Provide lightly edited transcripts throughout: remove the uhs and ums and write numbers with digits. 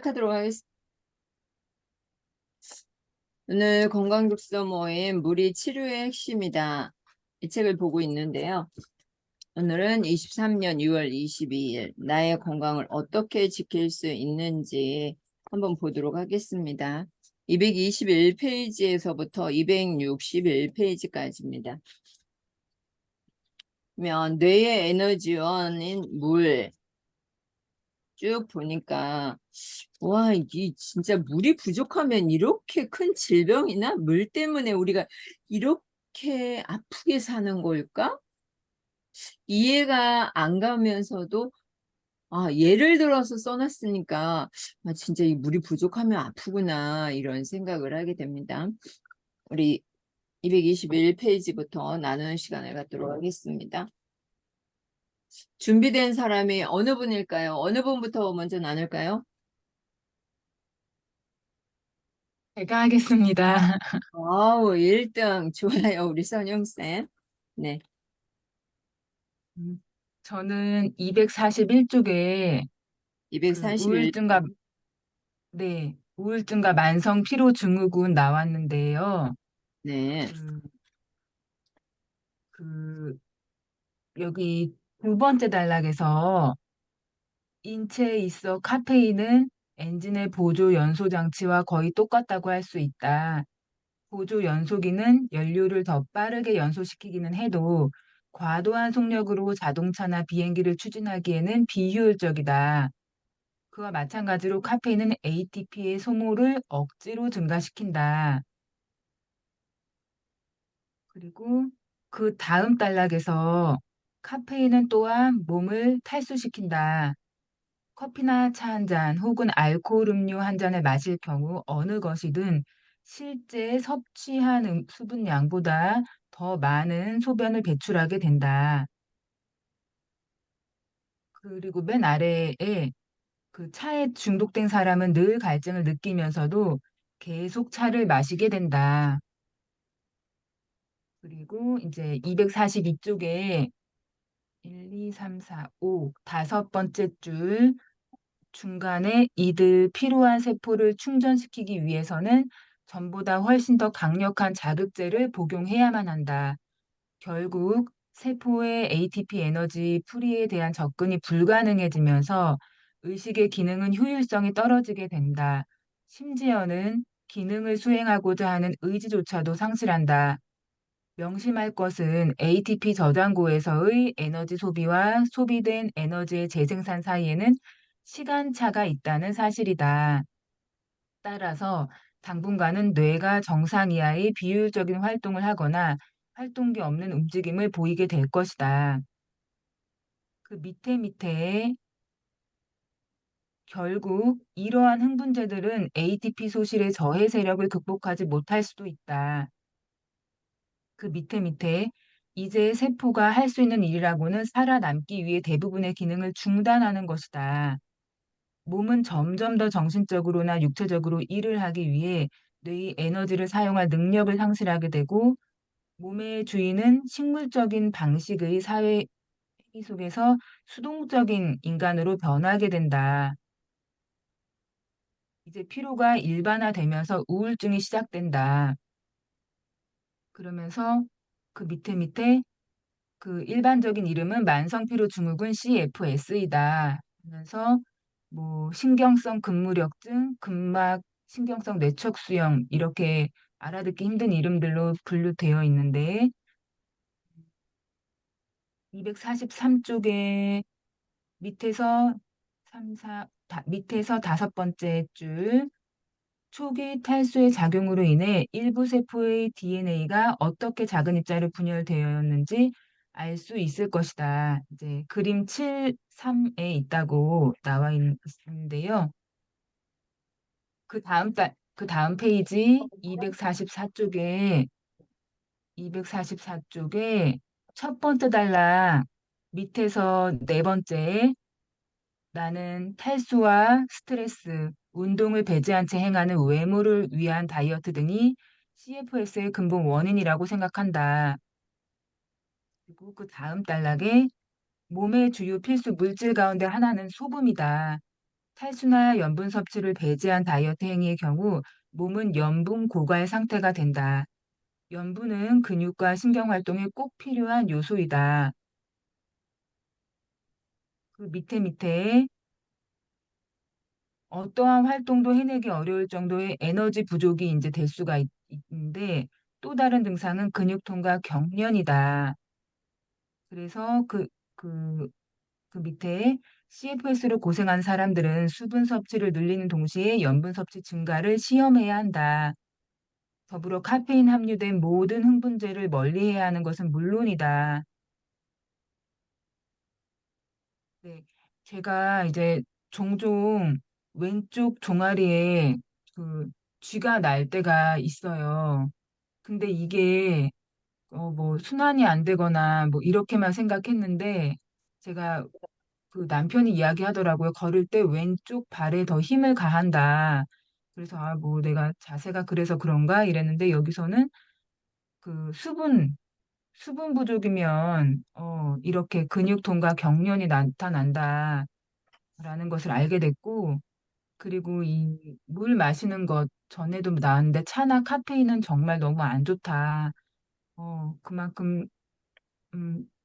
하도록 하겠습니다. 오늘 건강독서 모임 무리 치료의 핵심이다. 이 책을 보고 있는데요. 오늘은 23년 6월 22일 나의 건강을 어떻게 지킬 수 있는지 한번 보도록 하겠습니다. 221페이지에서부터 261페이지까지입니다. 뇌의 에너지원인 물 쭉 보니까 와, 이게 진짜 물이 부족하면 이렇게 큰 질병이나 물 때문에 우리가 이렇게 아프게 사는 걸까? 이해가 안 가면서도 예를 들어서 써놨으니까 진짜 이 물이 부족하면 아프구나 이런 생각을 하게 됩니다. 우리 221페이지부터 나누는 시간을 갖도록 하겠습니다. 준비된 사람이 어느 분일까요? 어느 분부터 먼저 나눌까요? 제가 하겠습니다. 와우, 1등 좋아요, 우리 선영쌤. 네, 저는 241쪽에 그 241. 우울증과 만성 피로 증후군 나왔는데요. 네, 그, 여기 두 번째 단락에서 인체에 있어 카페인은 엔진의 보조 연소 장치와 거의 똑같다고 할 수 있다. 보조 연소기는 연료를 더 빠르게 연소시키기는 해도 과도한 속력으로 자동차나 비행기를 추진하기에는 비효율적이다. 그와 마찬가지로 카페인은 ATP의 소모를 억지로 증가시킨다. 그리고 그 다음 단락에서 카페인은 또한 몸을 탈수시킨다. 커피나 차 한 잔 혹은 알코올 음료 한 잔을 마실 경우 어느 것이든 실제 섭취한 수분 양보다 더 많은 소변을 배출하게 된다. 그리고 맨 아래에 그 차에 중독된 사람은 늘 갈증을 느끼면서도 계속 차를 마시게 된다. 그리고 이제 242쪽에 1, 2, 3, 4, 5 다섯 번째 줄 중간에 이들 필요한 세포를 충전시키기 위해서는 전보다 훨씬 더 강력한 자극제를 복용해야만 한다. 결국 세포의 ATP 에너지 풀이에 대한 접근이 불가능해지면서 의식의 기능은 효율성이 떨어지게 된다. 심지어는 기능을 수행하고자 하는 의지조차도 상실한다. 명심할 것은 ATP 저장고에서의 에너지 소비와 소비된 에너지의 재생산 사이에는 시간차가 있다는 사실이다. 따라서 당분간은 뇌가 정상 이하의 비효율적인 활동을 하거나 활동기 없는 움직임을 보이게 될 것이다. 그 밑에 결국 이러한 흥분제들은 ATP 소실의 저해 세력을 극복하지 못할 수도 있다. 그 밑에 이제 세포가 할 수 있는 일이라고는 살아남기 위해 대부분의 기능을 중단하는 것이다. 몸은 점점 더 정신적으로나 육체적으로 일을 하기 위해 뇌의 에너지를 사용할 능력을 상실하게 되고 몸의 주인은 식물적인 방식의 사회 속에서 수동적인 인간으로 변하게 된다. 이제 피로가 일반화되면서 우울증이 시작된다. 그러면서 그 밑에 그 일반적인 이름은 만성피로증후군 CFS이다. 하면서 뭐 신경성 근무력증, 근막 신경성 뇌척수형 이렇게 알아듣기 힘든 이름들로 분류되어 있는데 243쪽에 밑에서 3, 4, 밑에서 다섯 번째 줄 초기 탈수의 작용으로 인해 일부 세포의 DNA가 어떻게 작은 입자로 분열되었는지 알 수 있을 것이다. 이제 그림 7.3에 있다고 나와 있는데요. 그 다음 페이지 244쪽에 첫 번째 단락 밑에서 네 번째 나는 탈수와 스트레스, 운동을 배제한 채 행하는 외모를 위한 다이어트 등이 CFS의 근본 원인이라고 생각한다. 그리고 그 다음 단락에 몸의 주요 필수 물질 가운데 하나는 소금이다. 탈수나 염분 섭취를 배제한 다이어트 행위의 경우 몸은 염분 고갈 상태가 된다. 염분은 근육과 신경 활동에 꼭 필요한 요소이다. 그 밑에 어떠한 활동도 해내기 어려울 정도의 에너지 부족이 이제 될 수가 있는데 또 다른 증상은 근육통과 경련이다. 그래서 그 밑에 CFS로 고생한 사람들은 수분 섭취를 늘리는 동시에 염분 섭취 증가를 시험해야 한다. 더불어 카페인 함유된 모든 흥분제를 멀리해야 하는 것은 물론이다. 네, 제가 이제 종종 왼쪽 종아리에 그 쥐가 날 때가 있어요. 근데 이게 뭐 순환이 안 되거나 뭐 이렇게만 생각했는데 제가 그 남편이 이야기하더라고요. 걸을 때 왼쪽 발에 더 힘을 가한다. 그래서 아, 뭐 내가 자세가 그래서 그런가 이랬는데 여기서는 그 수분 부족이면 이렇게 근육통과 경련이 나타난다라는 것을 알게 됐고 그리고 이 물 마시는 것 전에도 나왔는데 차나 카페인은 정말 너무 안 좋다. 그만큼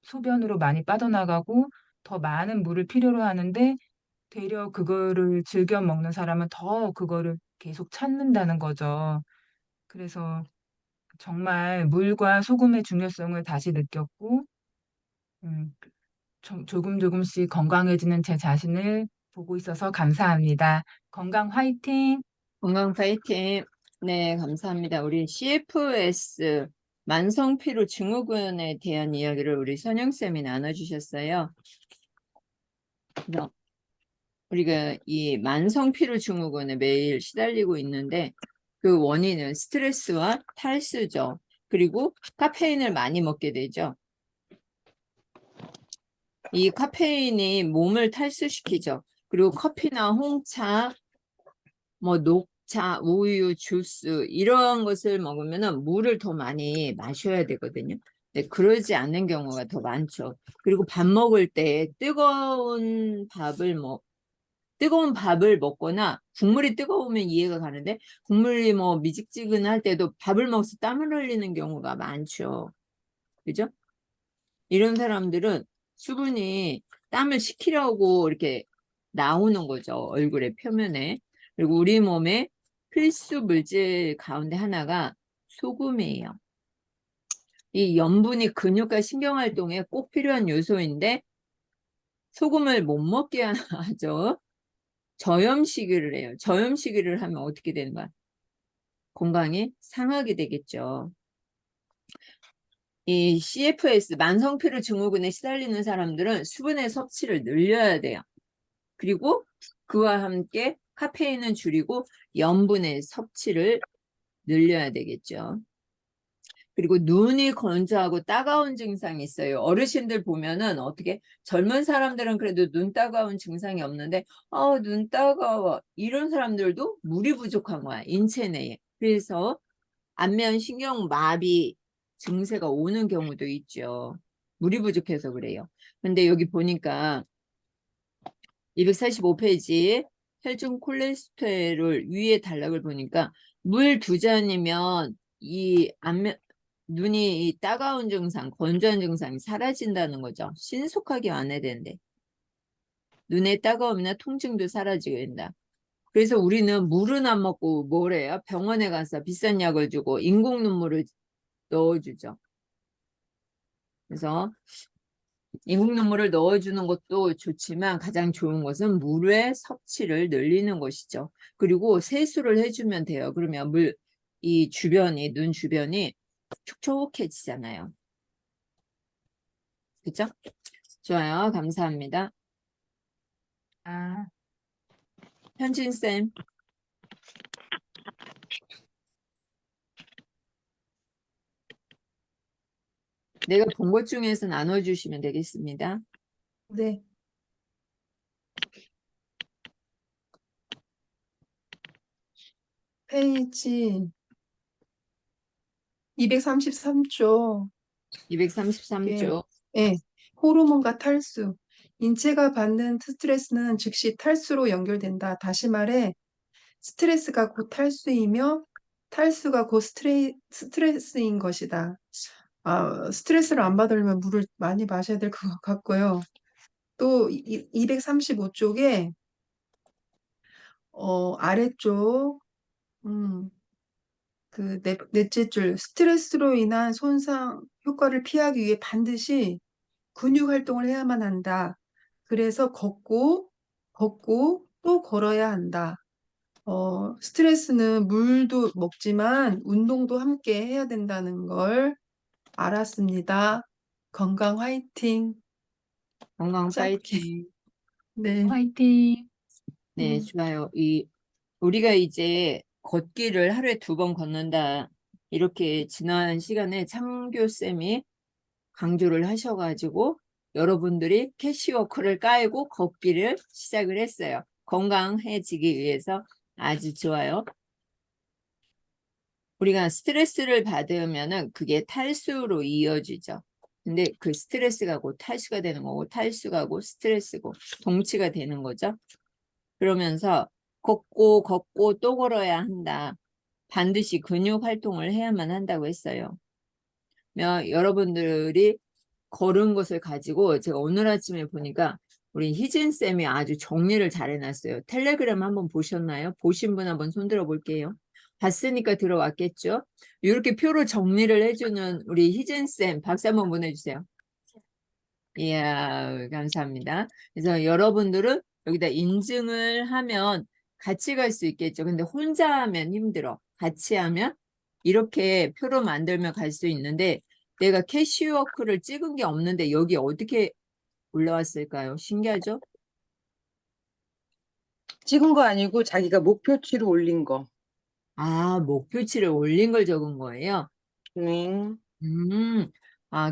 소변으로 많이 빠져나가고 더 많은 물을 필요로 하는데 되려 그거를 즐겨 먹는 사람은 더 그거를 계속 찾는다는 거죠. 그래서 정말 물과 소금의 중요성을 다시 느꼈고, 음, 조금 조금씩 건강해지는 제 자신을 보고 있어서 감사합니다. 건강 화이팅! 건강 파이팅. 네, 감사합니다. 우리 CFS 만성피로 증후군에 대한 이야기를 우리 선영쌤이 나눠주셨어요. 그래서 우리가 이 만성피로 증후군에 매일 시달리고 있는데 그 원인은 스트레스와 탈수죠. 그리고 카페인을 많이 먹게 되죠. 이 카페인이 몸을 탈수시키죠. 그리고 커피나 홍차, 뭐 녹차, 우유, 주스 이런 것을 먹으면 물을 더 많이 마셔야 되거든요. 근데 그러지 않는 경우가 더 많죠. 그리고 밥 먹을 때 뜨거운 밥을 먹거나 국물이 뜨거우면 이해가 가는데 국물이 뭐 미지근할 때도 밥을 먹어서 땀을 흘리는 경우가 많죠. 그죠? 이런 사람들은 수분이 땀을 식히려고 이렇게 나오는 거죠. 얼굴의 표면에. 그리고 우리 몸의 필수 물질 가운데 하나가 소금이에요. 이 염분이 근육과 신경활동에 꼭 필요한 요소인데 소금을 못 먹게 하죠. 저염식이를 해요. 저염식이를 하면 어떻게 되는 거야? 건강이 상하게 되겠죠. 이 CFS, 만성피로 증후군에 시달리는 사람들은 수분의 섭취를 늘려야 돼요. 그리고 그와 함께 카페인은 줄이고 염분의 섭취를 늘려야 되겠죠. 그리고 눈이 건조하고 따가운 증상이 있어요. 어르신들 보면은 어떻게 젊은 사람들은 그래도 눈 따가운 증상이 없는데 눈 따가워 이런 사람들도 물이 부족한 거야. 인체 내에. 그래서 안면 신경 마비 증세가 오는 경우도 있죠. 물이 부족해서 그래요. 근데 여기 보니까 245페이지 혈중 콜레스테롤 위에 단락을 보니까 물 2잔이면 이 안면 눈이 이 따가운 증상, 건조한 증상이 사라진다는 거죠. 신속하게 완화된대. 눈에 따가움이나 통증도 사라지게 된다. 그래서 우리는 물은 안 먹고 뭐래요? 병원에 가서 비싼 약을 주고 인공 눈물을 넣어주죠. 그래서 인공 눈물을 넣어주는 것도 좋지만 가장 좋은 것은 물의 섭취를 늘리는 것이죠. 그리고 세수를 해주면 돼요. 그러면 이 주변이, 눈 주변이 촉촉해지잖아요. 그죠? 좋아요. 감사합니다. 아, 현진쌤, 내가 본 것 중에서 나눠주시면 되겠습니다. 네. 페이지 233쪽. 예, 233쪽. 예. 호르몬과 탈수. 인체가 받는 스트레스는 즉시 탈수로 연결된다. 다시 말해, 스트레스가 곧 탈수이며 탈수가 곧 스트레스인 것이다. 스트레스를 안 받으려면 물을 많이 마셔야 될 것 같고요. 또 235쪽에 아래쪽 넷째 줄 스트레스로 인한 손상 효과를 피하기 위해 반드시 근육 활동을 해야만 한다. 그래서 걷고 또 걸어야 한다. 스트레스는 물도 먹지만 운동도 함께 해야 된다는 걸 알았습니다. 건강 화이팅. 건강 짧게. 파이팅. 네. 화이팅! 네, 음, 좋아요. 우리가 이제 걷기를 하루에 2번 걷는다. 이렇게 지난 시간에 참교쌤이 강조를 하셔가지고 여러분들이 캐시워크를 깔고 걷기를 시작을 했어요. 건강해지기 위해서 아주 좋아요. 우리가 스트레스를 받으면은 그게 탈수로 이어지죠. 근데 그 스트레스가 곧 탈수가 되는 거고 탈수가 곧 스트레스고 동치가 되는 거죠. 그러면서 걷고 또 걸어야 한다. 반드시 근육 활동을 해야만 한다고 했어요. 여러분들이 걸은 것을 가지고 제가 오늘 아침에 보니까 우리 희진 쌤이 아주 정리를 잘 해놨어요. 텔레그램 한번 보셨나요? 보신 분 한번 손들어 볼게요. 봤으니까 들어왔겠죠? 이렇게 표로 정리를 해주는 우리 희진 쌤 박수 한번 보내주세요. 이야, 감사합니다. 그래서 여러분들은 여기다 인증을 하면 같이 갈 수 있겠죠. 근데 혼자 하면 힘들어. 같이 하면 이렇게 표로 만들면 갈 수 있는데 내가 캐시워크를 찍은 게 없는데 여기 어떻게 올라왔을까요? 신기하죠? 찍은 거 아니고 자기가 목표치로 올린 거. 아, 목표치를 올린 걸 적은 거예요? 음, 음,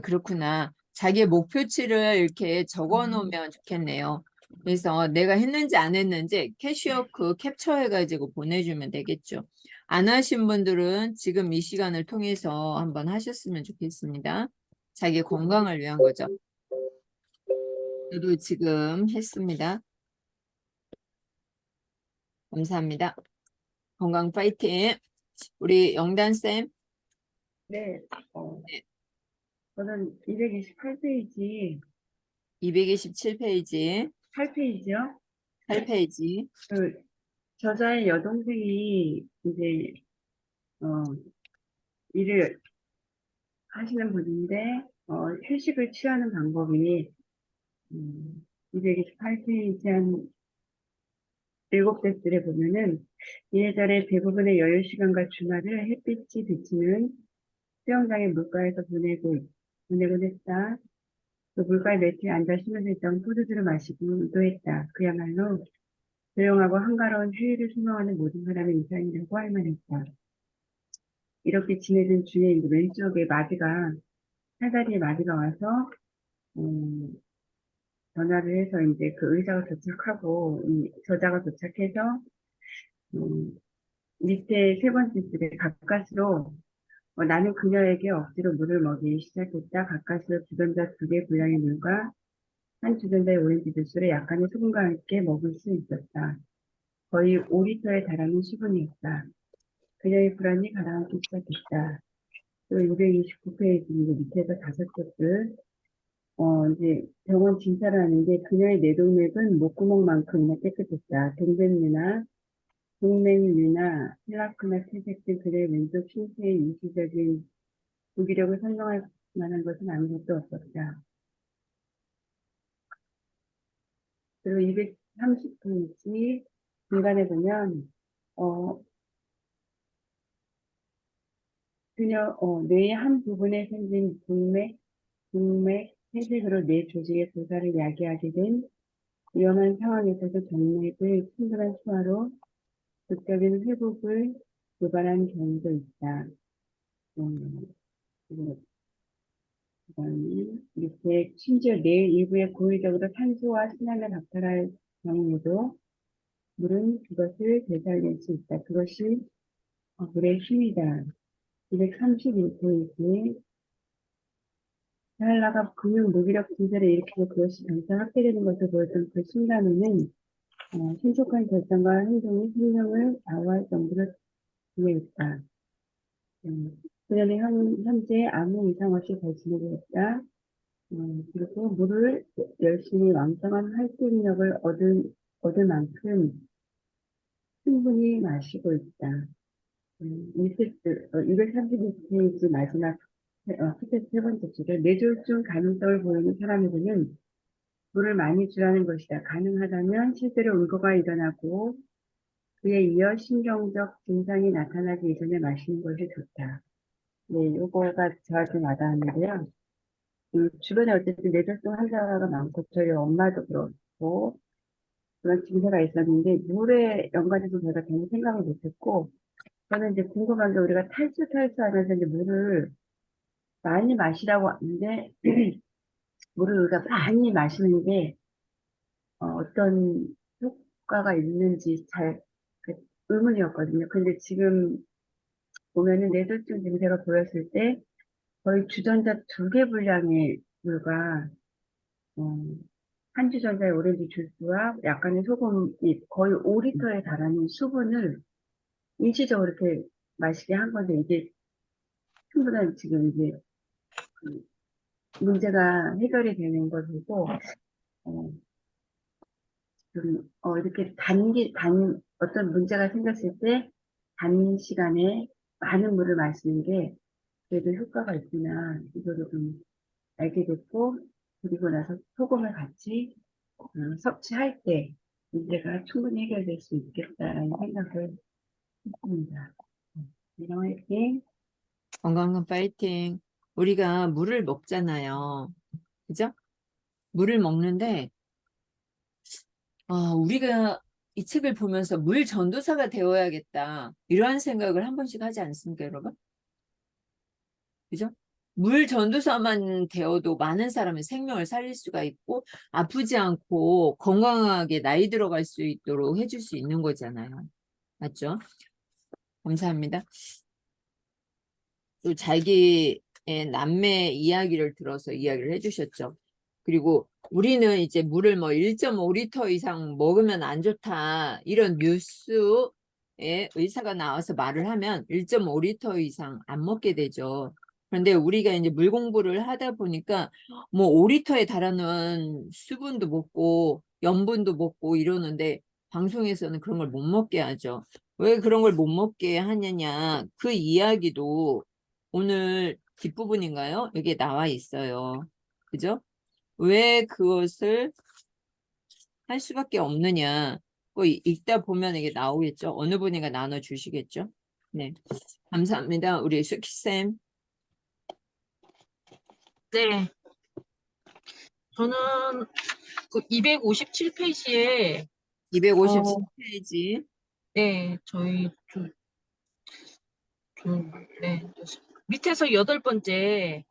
그렇구나. 자기의 목표치를 이렇게 적어 놓으면 좋겠네요. 그래서 내가 했는지 안 했는지 캐시워크 캡처해가지고 보내주면 되겠죠. 안 하신 분들은 지금 이 시간을 통해서 한번 하셨으면 좋겠습니다. 자기 건강을 위한 거죠. 저도 지금 했습니다. 감사합니다. 건강 파이팅. 우리 영단쌤, 네, 저는 228페이지, 227페이지, 8페이지요. 8페이지. 그, 저자의 여동생이 이제, 일을 하시는 분인데, 휴식을 취하는 방법이, 228페이지 한 7페이지에 보면은, 이래저래 대부분의 여유 시간과 주말을 햇빛이 비치는 수영장의 물가에서 보내곤 했다. 그 물가에 매트에 앉아 쉬면서 있던 포도주를 마시고도 했다. 그야말로 조용하고 한가로운 휴일을 소망하는 모든 사람의 이상이라고 할 만했다. 이렇게 지내던 중에 이제 왼쪽에 사다리에 마디가 와서, 음, 전화를 해서 이제 그 의사가 도착하고, 이 저자가 도착해서, 음, 밑에 세 번째 줄에 가까스로, 나는 그녀에게 억지로 물을 먹이기 시작했다. 가까스로 주전자 2개 분량의 물과 한 주전자의 오렌지 주스를 약간의 소금과 함께 먹을 수 있었다. 거의 5리터에 달하는 수분이었다. 그녀의 불안이 가라앉기 시작했다. 또 229페이지 밑에서 5쪽들, 이제 병원 진찰을 하는데 그녀의 뇌동맥은 목구멍만큼이나 깨끗했다. 동맥류나 혈압이나 퇴색 등 그녀의 왼쪽 신체의 일시적인 무기력을 설명할 만한 것은 아무것도 없었다. 그리고 230페이지 중간에 보면, 어, 뇌의 한 부분에 생긴 동맥 회색으로 뇌 조직의 도사를 야기하게 된 위험한 상황에서도 정맥의 충분한 소화로 극적인 회복을 유발한 경우도 있다. 그리고 그다음에 밑에 심지어 뇌 일부에 고의적으로 산소와 신약을 박탈할 경우에도 물은 그것을 되살릴 수 있다. 그것이 물의 힘이다. 231페이지 자헬라가 근육 무기력 증세를 일으키고 그것이 점차 확대되는 것을 보였던 그 순간에는 신속한 결정과 행동이 생명을 좌우할 정도로 중요했다. 그녀는 현재 아무 이상 없이 잘 지내고 있다. 그리고 물을 열심히 왕성한 활동력을 얻을 만큼 충분히 마시고 있다. 232페이지 마지막 스테이지 세 번째 줄에 뇌졸중 가능성을 보이는 사람에게는 물을 많이 주라는 것이다. 가능하다면 실제로 울고가 일어나고 그에 이어 신경적 증상이 나타나기 이전에 마시는 것이 좋다. 네, 요거가 저한테 와닿았는데요. 주변에 어쨌든 뇌졸중 환자가 많고 저희 엄마도 그렇고 그런 증세가 있었는데 물에 연관해서 제가 전혀 생각을 못했고 저는 이제 궁금한 게 우리가 탈수하면서 이제 물을 많이 마시라고 하는데 물을 우리가 많이 마시는 게 어떤 효과가 있는지 잘 그 의문이었거든요. 근데 지금 보면은 뇌졸중 증세가 보였을 때 거의 주전자 2개 분량의 물과 어, 한 주전자의 오렌지 주스와 약간의 소금이 거의 5리터에 달하는 수분을 일시적으로 이렇게 마시게 한 건데 이게 충분한 지금 이제 그 문제가 해결이 되는 것이고 어, 이렇게 어떤 문제가 생겼을 때 시간에 많은 물을 마시는 게 그래도 효과가 있구나. 이거를 좀 알게 됐고, 그리고 나서 소금을 같이 섭취할 때 문제가 충분히 해결될 수 있겠다라는 생각을 했습니다. 이런 화이팅. 건강한 파이팅. 우리가 물을 먹잖아요. 그죠? 물을 먹는데, 우리가 이 책을 보면서 물 전도사가 되어야겠다. 이러한 생각을 한 번씩 하지 않습니까, 여러분? 그죠? 물 전도사만 되어도 많은 사람의 생명을 살릴 수가 있고, 아프지 않고 건강하게 나이 들어갈 수 있도록 해줄 수 있는 거잖아요. 맞죠? 감사합니다. 또 자기의 남매 이야기를 들어서 이야기를 해주셨죠. 그리고 우리는 이제 물을 뭐 1.5리터 이상 먹으면 안 좋다. 이런 뉴스에 의사가 나와서 말을 하면 1.5리터 이상 안 먹게 되죠. 그런데 우리가 이제 물 공부를 하다 보니까 뭐 5리터에 달하는 수분도 먹고 염분도 먹고 이러는데 방송에서는 그런 걸 못 먹게 하죠. 왜 그런 걸 못 먹게 하느냐. 그 이야기도 오늘 뒷부분인가요? 여기에 나와 있어요. 그죠? 왜 그것을 할 수밖에 없느냐. 읽다 보면 이게 나오겠죠? 어느 분이가 나눠주시겠죠? 네. 감사합니다. 우리 수키쌤. 네, 저는 그 257페이지에 257페이지. 네, 네, 밑에서 8번째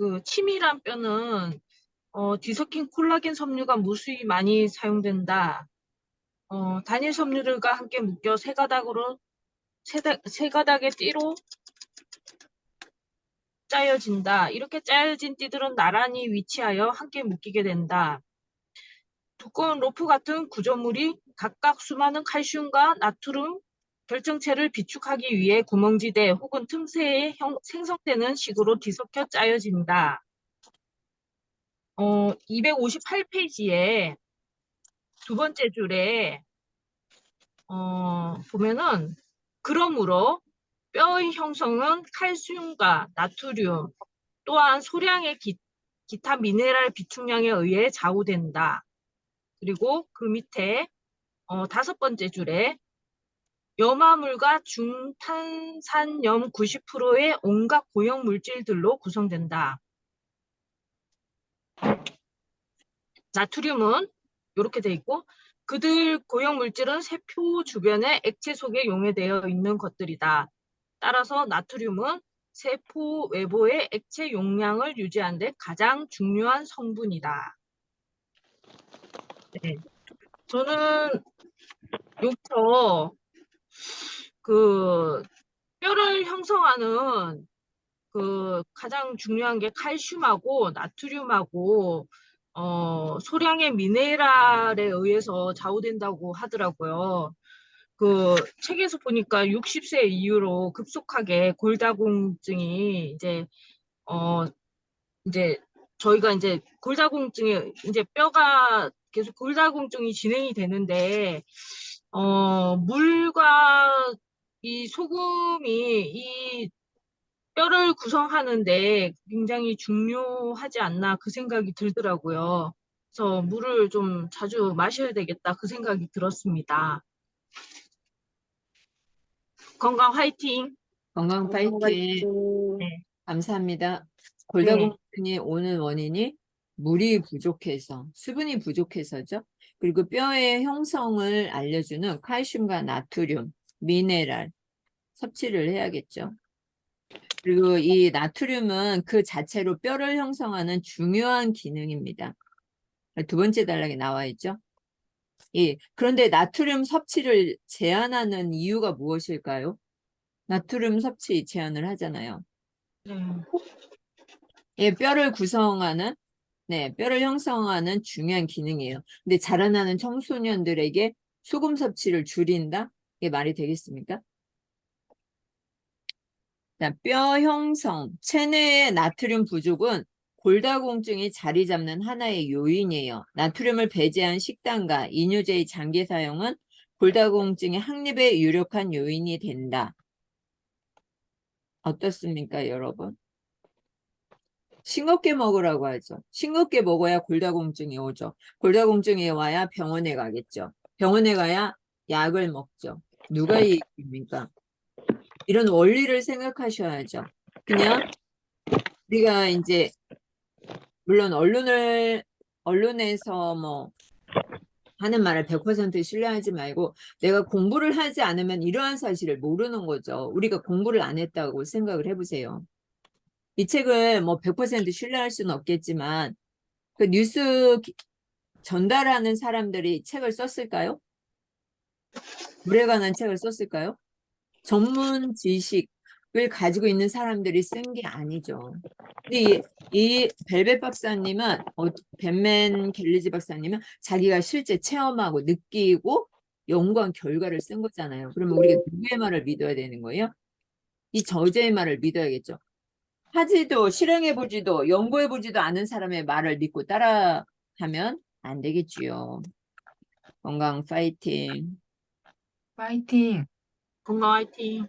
그 치밀한 뼈는 디서킨 콜라겐 섬유가 무수히 많이 사용된다. 단일 섬유들과 함께 묶여 세 가닥의 띠로 짜여진다. 이렇게 짜여진 띠들은 나란히 위치하여 함께 묶이게 된다. 두꺼운 로프 같은 구조물이 각각 수많은 칼슘과 나트륨 결정체를 비축하기 위해 구멍지대 혹은 틈새에 생성되는 식으로 뒤섞여 짜여진다. 258페이지에 두 번째 줄에 보면은 그러므로 뼈의 형성은 칼슘과 나트륨 또한 소량의 기타 미네랄 비축량에 의해 좌우된다. 그리고 그 밑에 5번째 줄에 염화물과 중탄산염 90%의 온갖 고형 물질들로 구성된다. 나트륨은 이렇게 돼 있고 그들 고형 물질은 세포 주변의 액체 속에 용해되어 있는 것들이다. 따라서 나트륨은 세포 외부의 액체 용량을 유지하는 데 가장 중요한 성분이다. 네. 저는 여기서 그 뼈를 형성하는 가장 중요한 게 칼슘하고 나트륨하고 소량의 미네랄에 의해서 좌우된다고 하더라고요. 책에서 보니까 60세 이후로 급속하게 골다공증이 이제 저희가 이제 골다공증에 이제 뼈가 계속 골다공증이 진행이 되는데 물과 이 소금이 이 뼈를 구성하는데 굉장히 중요하지 않나 그 생각이 들더라고요. 그래서 물을 좀 자주 마셔야 되겠다 그 생각이 들었습니다. 건강 화이팅! 건강 파이팅. 네. 감사합니다. 네. 골다공증이 오는 원인이 물이 부족해서, 수분이 부족해서죠. 그리고 뼈의 형성을 알려주는 칼슘과 나트륨, 미네랄 섭취를 해야겠죠. 그리고 이 나트륨은 그 자체로 뼈를 형성하는 중요한 기능입니다. 두 번째 단락에 나와 있죠. 그런데 나트륨 섭취를 제한하는 이유가 무엇일까요? 나트륨 섭취 제한을 하잖아요. 뼈를 구성하는, 뼈를 형성하는 중요한 기능이에요. 근데 자라나는 청소년들에게 소금 섭취를 줄인다? 이게 말이 되겠습니까? 자, 뼈 형성, 체내의 나트륨 부족은 골다공증이 자리 잡는 하나의 요인이에요. 나트륨을 배제한 식단과 이뇨제의 장기 사용은 골다공증의 확립에 유력한 요인이 된다. 어떻습니까, 여러분? 싱겁게 먹으라고 하죠. 싱겁게 먹어야 골다공증이 오죠. 골다공증이 와야 병원에 가겠죠. 병원에 가야 약을 먹죠. 누가 이깁니까? 이런 원리를 생각하셔야죠. 그냥 우리가 이제 물론 언론에서 뭐 하는 말을 100% 신뢰하지 말고 내가 공부를 하지 않으면 이러한 사실을 모르는 거죠. 우리가 공부를 안 했다고 생각을 해보세요. 이 책을 뭐 100% 신뢰할 수는 없겠지만 그 뉴스 전달하는 사람들이 책을 썼을까요? 물에 관한 책을 썼을까요? 전문 지식을 가지고 있는 사람들이 쓴 게 아니죠. 근데 이 벨벳 박사님은, 벤맨 갤리지 박사님은 자기가 실제 체험하고 느끼고 연구한 결과를 쓴 거잖아요. 그러면 우리가 누구의 말을 믿어야 되는 거예요? 이 저자의 말을 믿어야겠죠. 하지도 실행해보지도 연구해보지도 않은 사람의 말을 믿고 따라하면 안 되겠지요. 건강 파이팅. 파이팅! 건강 화이팅!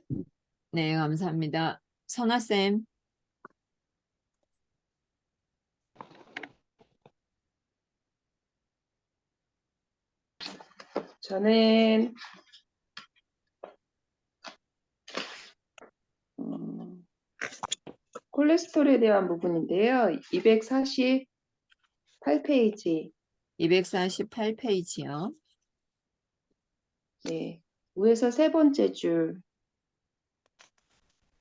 네, 감사합니다. 선아쌤. 저는 콜레스테롤에 대한 부분인데요. 248페이지. 248페이지요. 네. 위에서 세 번째 줄.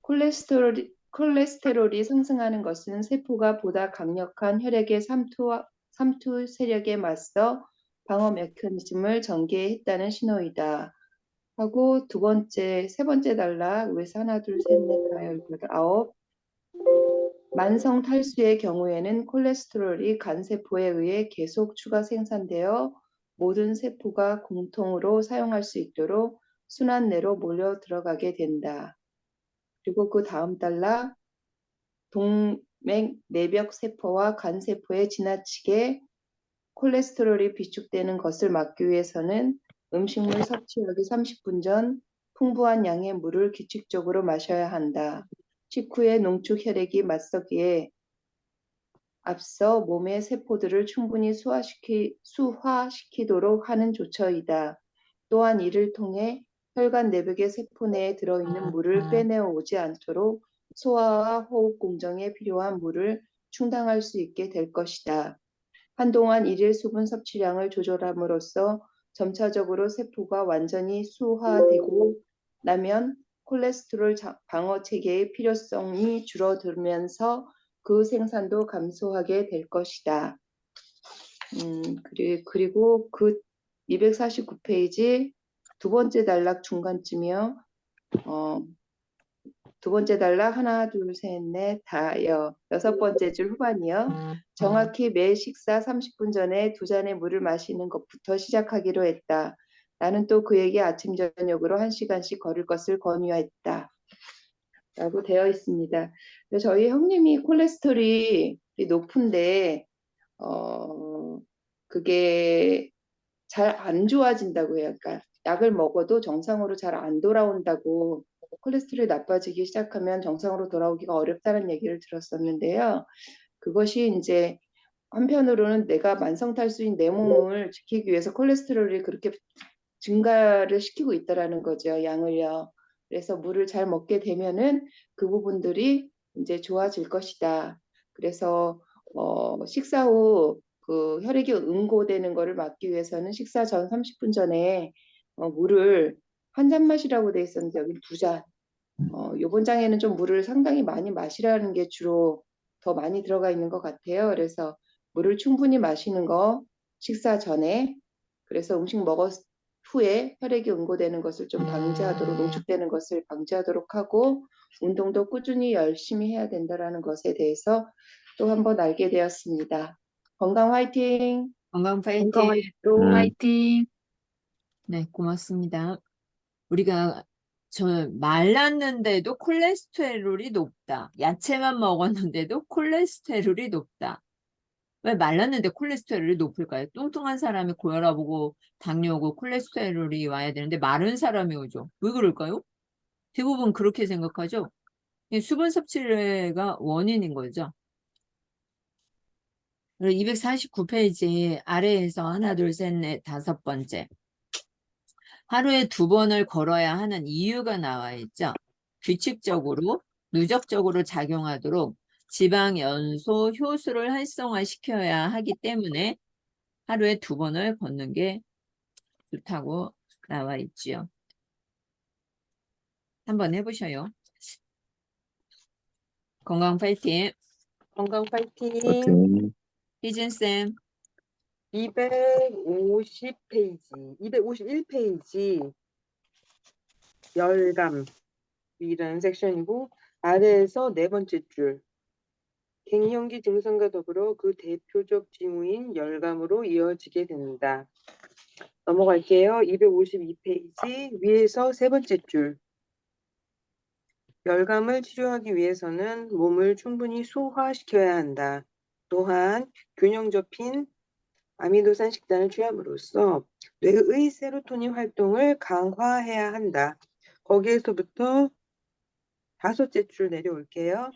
콜레스테롤이 상승하는 것은 세포가 보다 강력한 혈액의 삼투 세력에 맞서 방어 메커니즘을 전개했다는 신호이다. 하고 세 번째 단락 위에서 하나, 둘, 셋, 넷, 다, 여덟, 아홉. 만성 탈수의 경우에는 콜레스테롤이 간 세포에 의해 계속 추가 생산되어 모든 세포가 공통으로 사용할 수 있도록 순환내로 몰려 들어가게 된다. 그리고 그 다음 단락 동맥 내벽 세포와 간 세포에 지나치게 콜레스테롤이 비축되는 것을 막기 위해서는 음식물 섭취하기 30분 전 풍부한 양의 물을 규칙적으로 마셔야 한다. 식후에 농축 혈액이 맞서기에 앞서 몸의 세포들을 충분히 수화시키도록 하는 조처이다. 또한 이를 통해 혈관 내벽의 세포 내에 들어있는 물을 빼내어 오지 않도록 소화와 호흡 공정에 필요한 물을 충당할 수 있게 될 것이다. 한동안 일일 수분 섭취량을 조절함으로써 점차적으로 세포가 완전히 수화되고 나면 콜레스테롤 방어 체계의 필요성이 줄어들면서 그 생산도 감소하게 될 것이다. 그리고 그 249페이지 두 번째 단락 중간쯤이요. 두 번째 단락 하나, 둘, 셋, 넷, 다여. 여섯 번째 줄 후반이요. 정확히 매 식사 30분 전에 두 잔의 물을 마시는 것부터 시작하기로 했다. 나는 또 그에게 아침 저녁으로 1시간씩 걸을 것을 권유했다. 라고 되어 있습니다. 저희 형님이 콜레스테롤이 높은데 그게 잘 안 좋아진다고 해요. 그러니까 약을 먹어도 정상으로 잘 안 돌아온다고, 콜레스테롤이 나빠지기 시작하면 정상으로 돌아오기가 어렵다는 얘기를 들었었는데요. 그것이 이제 한편으로는 내가 만성탈수인 내 몸을 지키기 위해서 콜레스테롤이 그렇게 증가를 시키고 있다라는 거죠. 양을요. 그래서 물을 잘 먹게 되면은 그 부분들이 이제 좋아질 것이다. 그래서 식사 후 그 혈액이 응고되는 거를 막기 위해서는 식사 전 30분 전에 물을 한 잔 마시라고 돼 있었는데 여기 두 잔. 요번 장에는 좀 물을 상당히 많이 마시라는 게 주로 더 많이 들어가 있는 것 같아요. 그래서 물을 충분히 마시는 거 식사 전에, 그래서 음식 먹었 후에 혈액이 응고되는 것을 좀 방지하도록, 농축되는 것을 방지하도록 하고, 운동도 꾸준히 열심히 해야 된다라는 것에 대해서 또 한 번 알게 되었습니다. 건강 화이팅! 건강 파이팅. 건강하시고 화이팅! 네, 고맙습니다. 우리가 말랐는데도 콜레스테롤이 높다. 야채만 먹었는데도 콜레스테롤이 높다. 왜 말랐는데 콜레스테롤이 높을까요? 뚱뚱한 사람이 고혈압 오고 당뇨 오고 콜레스테롤이 와야 되는데 마른 사람이 오죠. 왜 그럴까요? 대부분 그렇게 생각하죠. 수분 섭취가 원인인 거죠. 249페이지 아래에서 하나, 둘, 셋, 넷, 다섯 번째. 하루에 2번을 걸어야 하는 이유가 나와 있죠. 규칙적으로, 누적적으로 작용하도록 지방연소 효소를 활성화시켜야 하기 때문에 하루에 2번을 걷는 게 좋다고 나와 있지요. 한번 해보셔요. 건강 파이팅. 건강 파이팅. 희진쌤. 250페이지, 251페이지 열감이라는 섹션이고 아래에서 네 번째 줄 갱년기 증상과 더불어 그 대표적 징후인 열감으로 이어지게 된다. 넘어갈게요. 252페이지 위에서 세 번째 줄 열감을 치료하기 위해서는 몸을 충분히 소화시켜야 한다. 또한 균형 잡힌 아미노산 식단을 취함으로써 뇌의 세로토닌 활동을 강화해야 한다. 거기에서부터 다섯째 줄 내려올게요.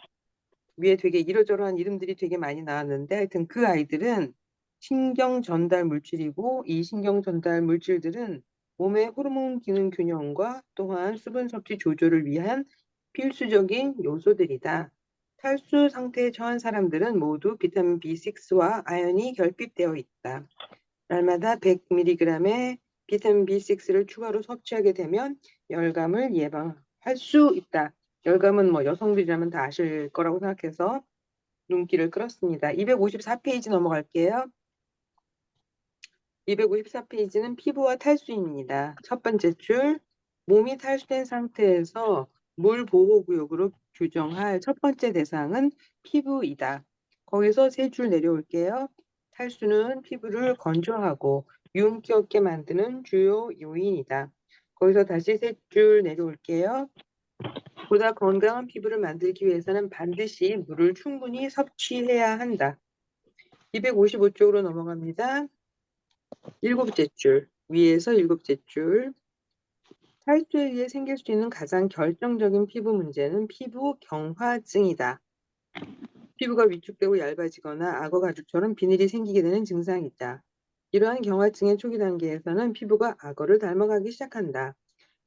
위에 되게 이러저러한 이름들이 되게 많이 나왔는데 하여튼 그 아이들은 신경 전달 물질이고 이 신경 전달 물질들은 몸의 호르몬 기능 균형과 또한 수분 섭취 조절을 위한 필수적인 요소들이다. 탈수 상태에 처한 사람들은 모두 비타민 B6와 아연이 결핍되어 있다. 날마다 100mg의 비타민 B6를 추가로 섭취하게 되면 열감을 예방할 수 있다. 열감은 뭐 여성들이라면 다 아실 거라고 생각해서 눈길을 끌었습니다. 254페이지 넘어갈게요. 254페이지는 피부와 탈수입니다. 첫 번째 줄, 몸이 탈수된 상태에서 물 보호구역으로 규정할 첫 번째 대상은 피부이다. 거기서 세 줄 내려올게요. 탈수는 피부를 건조하고 윤기 없게 만드는 주요 요인이다. 거기서 다시 세 줄 내려올게요. 보다 건강한 피부를 만들기 위해서는 반드시 물을 충분히 섭취해야 한다. 255쪽으로 넘어갑니다. 일곱째 줄, 위에서 일곱째 줄. 탈수에 의해 생길 수 있는 가장 결정적인 피부 문제는 피부 경화증이다. 피부가 위축되고 얇아지거나 악어 가죽처럼 비늘이 생기게 되는 증상이다. 이러한 경화증의 초기 단계에서는 피부가 악어를 닮아가기 시작한다.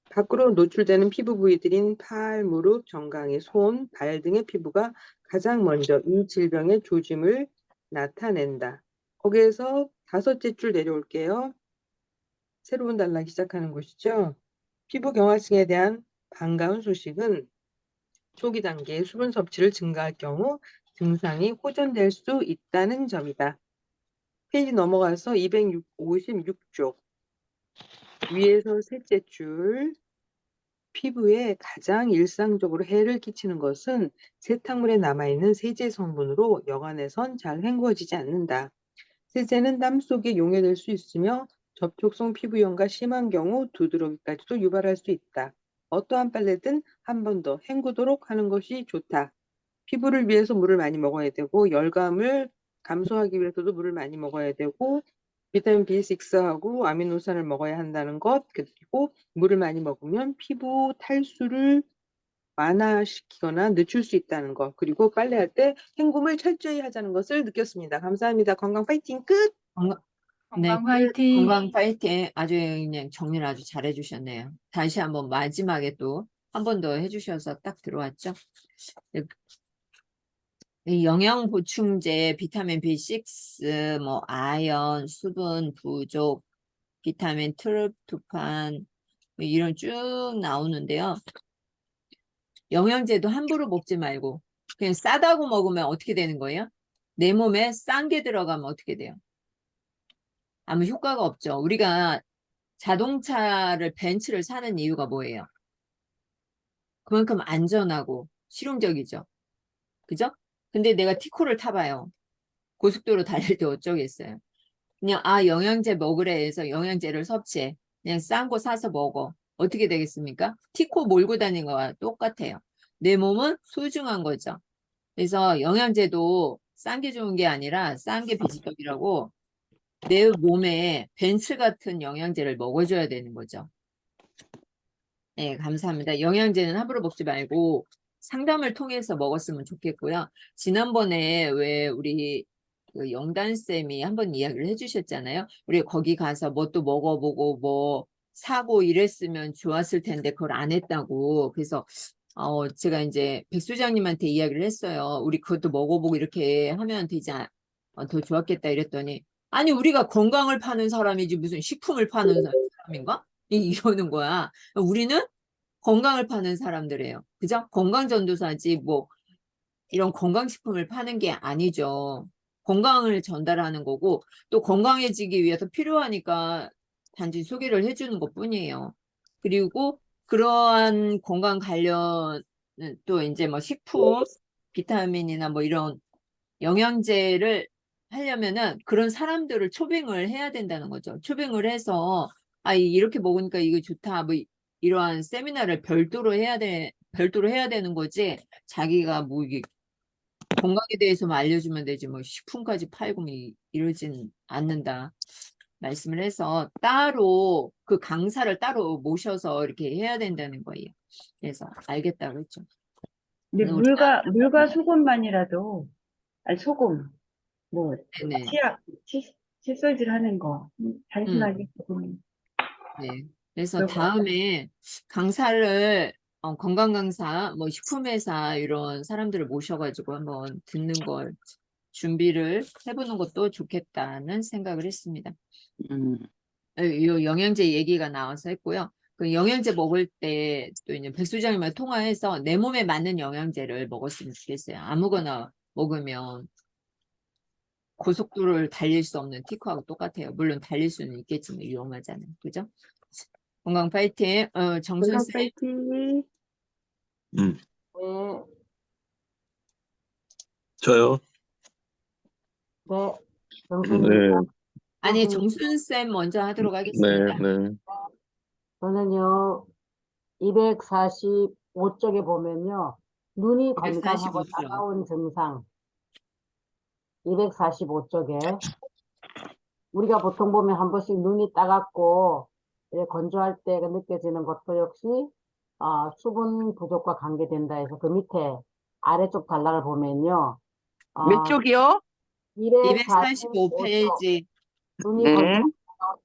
밖으로 노출되는 피부 부위들인 팔, 무릎, 정강이, 손, 발 등의 피부가 가장 먼저 이 질병의 조짐을 나타낸다. 거기에서 다섯째 줄 내려올게요. 새로운 단락이 시작하는 곳이죠. 피부 경화증에 대한 반가운 소식은 초기 단계의 수분 섭취를 증가할 경우 증상이 호전될 수 있다는 점이다. 페이지 넘어가서 256쪽 위에서 셋째 줄 피부에 가장 일상적으로 해를 끼치는 것은 세탁물에 남아있는 세제 성분으로 여간에선 잘 헹궈지지 않는다. 세제는 땀 속에 용해될 수 있으며 접촉성 피부염과 심한 경우 두드러기까지도 유발할 수 있다. 어떠한 빨래든 한 번 더 헹구도록 하는 것이 좋다. 피부를 위해서 물을 많이 먹어야 되고 열감을 감소하기 위해서도 물을 많이 먹어야 되고 비타민 B6하고 아미노산을 먹어야 한다는 것, 그리고 물을 많이 먹으면 피부 탈수를 완화시키거나 늦출 수 있다는 것, 그리고 빨래할 때 헹굼을 철저히 하자는 것을 느꼈습니다. 감사합니다. 건강 파이팅 끝! 건강, 네, 건강 화이팅! 건강 파이팅. 아주 그냥 정리를 아주 잘해 주셨네요. 다시 한번 마지막에 또 한 번 더 해주셔서 딱 들어왔죠. 네, 이 영양 보충제, 비타민 B6, 뭐 아연, 수분 부족, 비타민 트립토판 뭐 이런 쭉 나오는데요. 영양제도 함부로 먹지 말고 그냥 싸다고 먹으면 어떻게 되는 거예요? 내 몸에 싼 게 들어가면 어떻게 돼요? 아무 효과가 없죠. 우리가 자동차를 벤츠를 사는 이유가 뭐예요? 그만큼 안전하고 실용적이죠. 그죠? 근데 내가 티코를 타봐요. 고속도로 달릴 때 어쩌겠어요. 그냥 영양제 먹으래 해서 영양제를 섭취해. 그냥 싼 거 사서 먹어. 어떻게 되겠습니까? 티코 몰고 다니는 거와 똑같아요. 내 몸은 소중한 거죠. 그래서 영양제도 싼 게 좋은 게 아니라 싼 게 비지떡이라고 내 몸에 벤츠 같은 영양제를 먹어줘야 되는 거죠. 네, 감사합니다. 영양제는 함부로 먹지 말고 상담을 통해서 먹었으면 좋겠고요. 지난번에 왜 우리 그 영단쌤이 한번 이야기를 해주셨잖아요. 우리 거기 가서 뭐 또 먹어보고 뭐 사고 이랬으면 좋았을 텐데 그걸 안 했다고. 그래서 제가 이제 백 소장님한테 이야기를 했어요. 우리 그것도 먹어보고 이렇게 하면 되지 더 좋았겠다 이랬더니 아니 우리가 건강을 파는 사람이지 무슨 식품을 파는 사람인가? 이러는 거야. 우리는 건강을 파는 사람들이에요. 그죠? 건강전도사지 뭐 이런 건강식품을 파는 게 아니죠. 건강을 전달하는 거고 또 건강해지기 위해서 필요하니까 단지 소개를 해주는 것 뿐이에요. 그리고 그러한 건강 관련 또 이제 뭐 식품, 비타민이나 뭐 이런 영양제를 하려면은 그런 사람들을 초빙을 해야 된다는 거죠. 초빙을 해서 이렇게 먹으니까 이거 좋다. 뭐 이러한 세미나를 별도로 해야 되는 거지. 자기가 뭐 이게 건강에 대해서만 알려주면 되지 뭐 식품까지 팔고 뭐 이러진 않는다. 말씀을 해서 따로 그 강사를 따로 모셔서 이렇게 해야 된다는 거예요. 그래서 알겠다고 했죠. 근데 물과 소금만이라도, 아니, 소금, 뭐, 네네. 칫솔질 하는 거, 단순하게 조금. 네. 그래서 그럴 것 다음에 강사를 건강 강사, 뭐 식품회사 이런 사람들을 모셔가지고 한번 듣는 걸 준비를 해보는 것도 좋겠다는 생각을 했습니다. 이 영양제 얘기가 나와서 했고요. 그 영양제 먹을 때 또 이제 백 소장님과 통화해서 내 몸에 맞는 영양제를 먹었으면 좋겠어요. 아무거나 먹으면 고속도로를 달릴 수 없는 티코하고 똑같아요. 물론 달릴 수는 있겠지만 위험하잖아요. 그죠? 건강 파이팅. 정순 건강 쌤. 파이팅. 음, 네, 저요? 네, 네, 아니 정순 쌤 먼저 하도록 네, 하겠습니다. 네. 저는요, 245쪽에 보면요, 눈이 건강하고 245쪽. 따가운 증상, 245쪽에, 우리가 보통 보면 한 번씩 눈이 따갑고, 건조할 때 느껴지는 것도 역시, 수분 부족과 관계된다 해서 그 밑에 아래쪽 단락을 보면요, 몇 쪽이요? 245쪽, 245페이지. 눈이 네. 건조한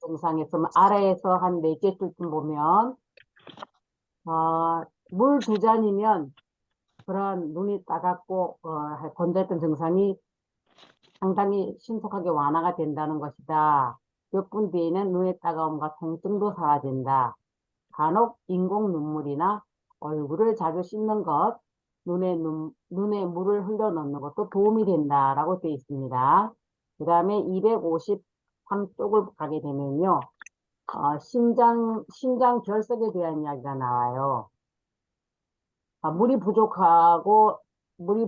증상에서 아래에서 한 4개쯤 보면, 물 2잔이면 그런 눈이 따갑고 건조했던 증상이 상당히 신속하게 완화가 된다는 것이다. 몇 분 뒤에는 눈의 따가움과 통증도 사라진다. 간혹 인공 눈물이나 얼굴을 자주 씻는 것, 눈에 물을 흘려 넣는 것도 도움이 된다라고 되어 있습니다. 그 다음에 253쪽을 가게 되면요. 신장 결석에 대한 이야기가 나와요. 물이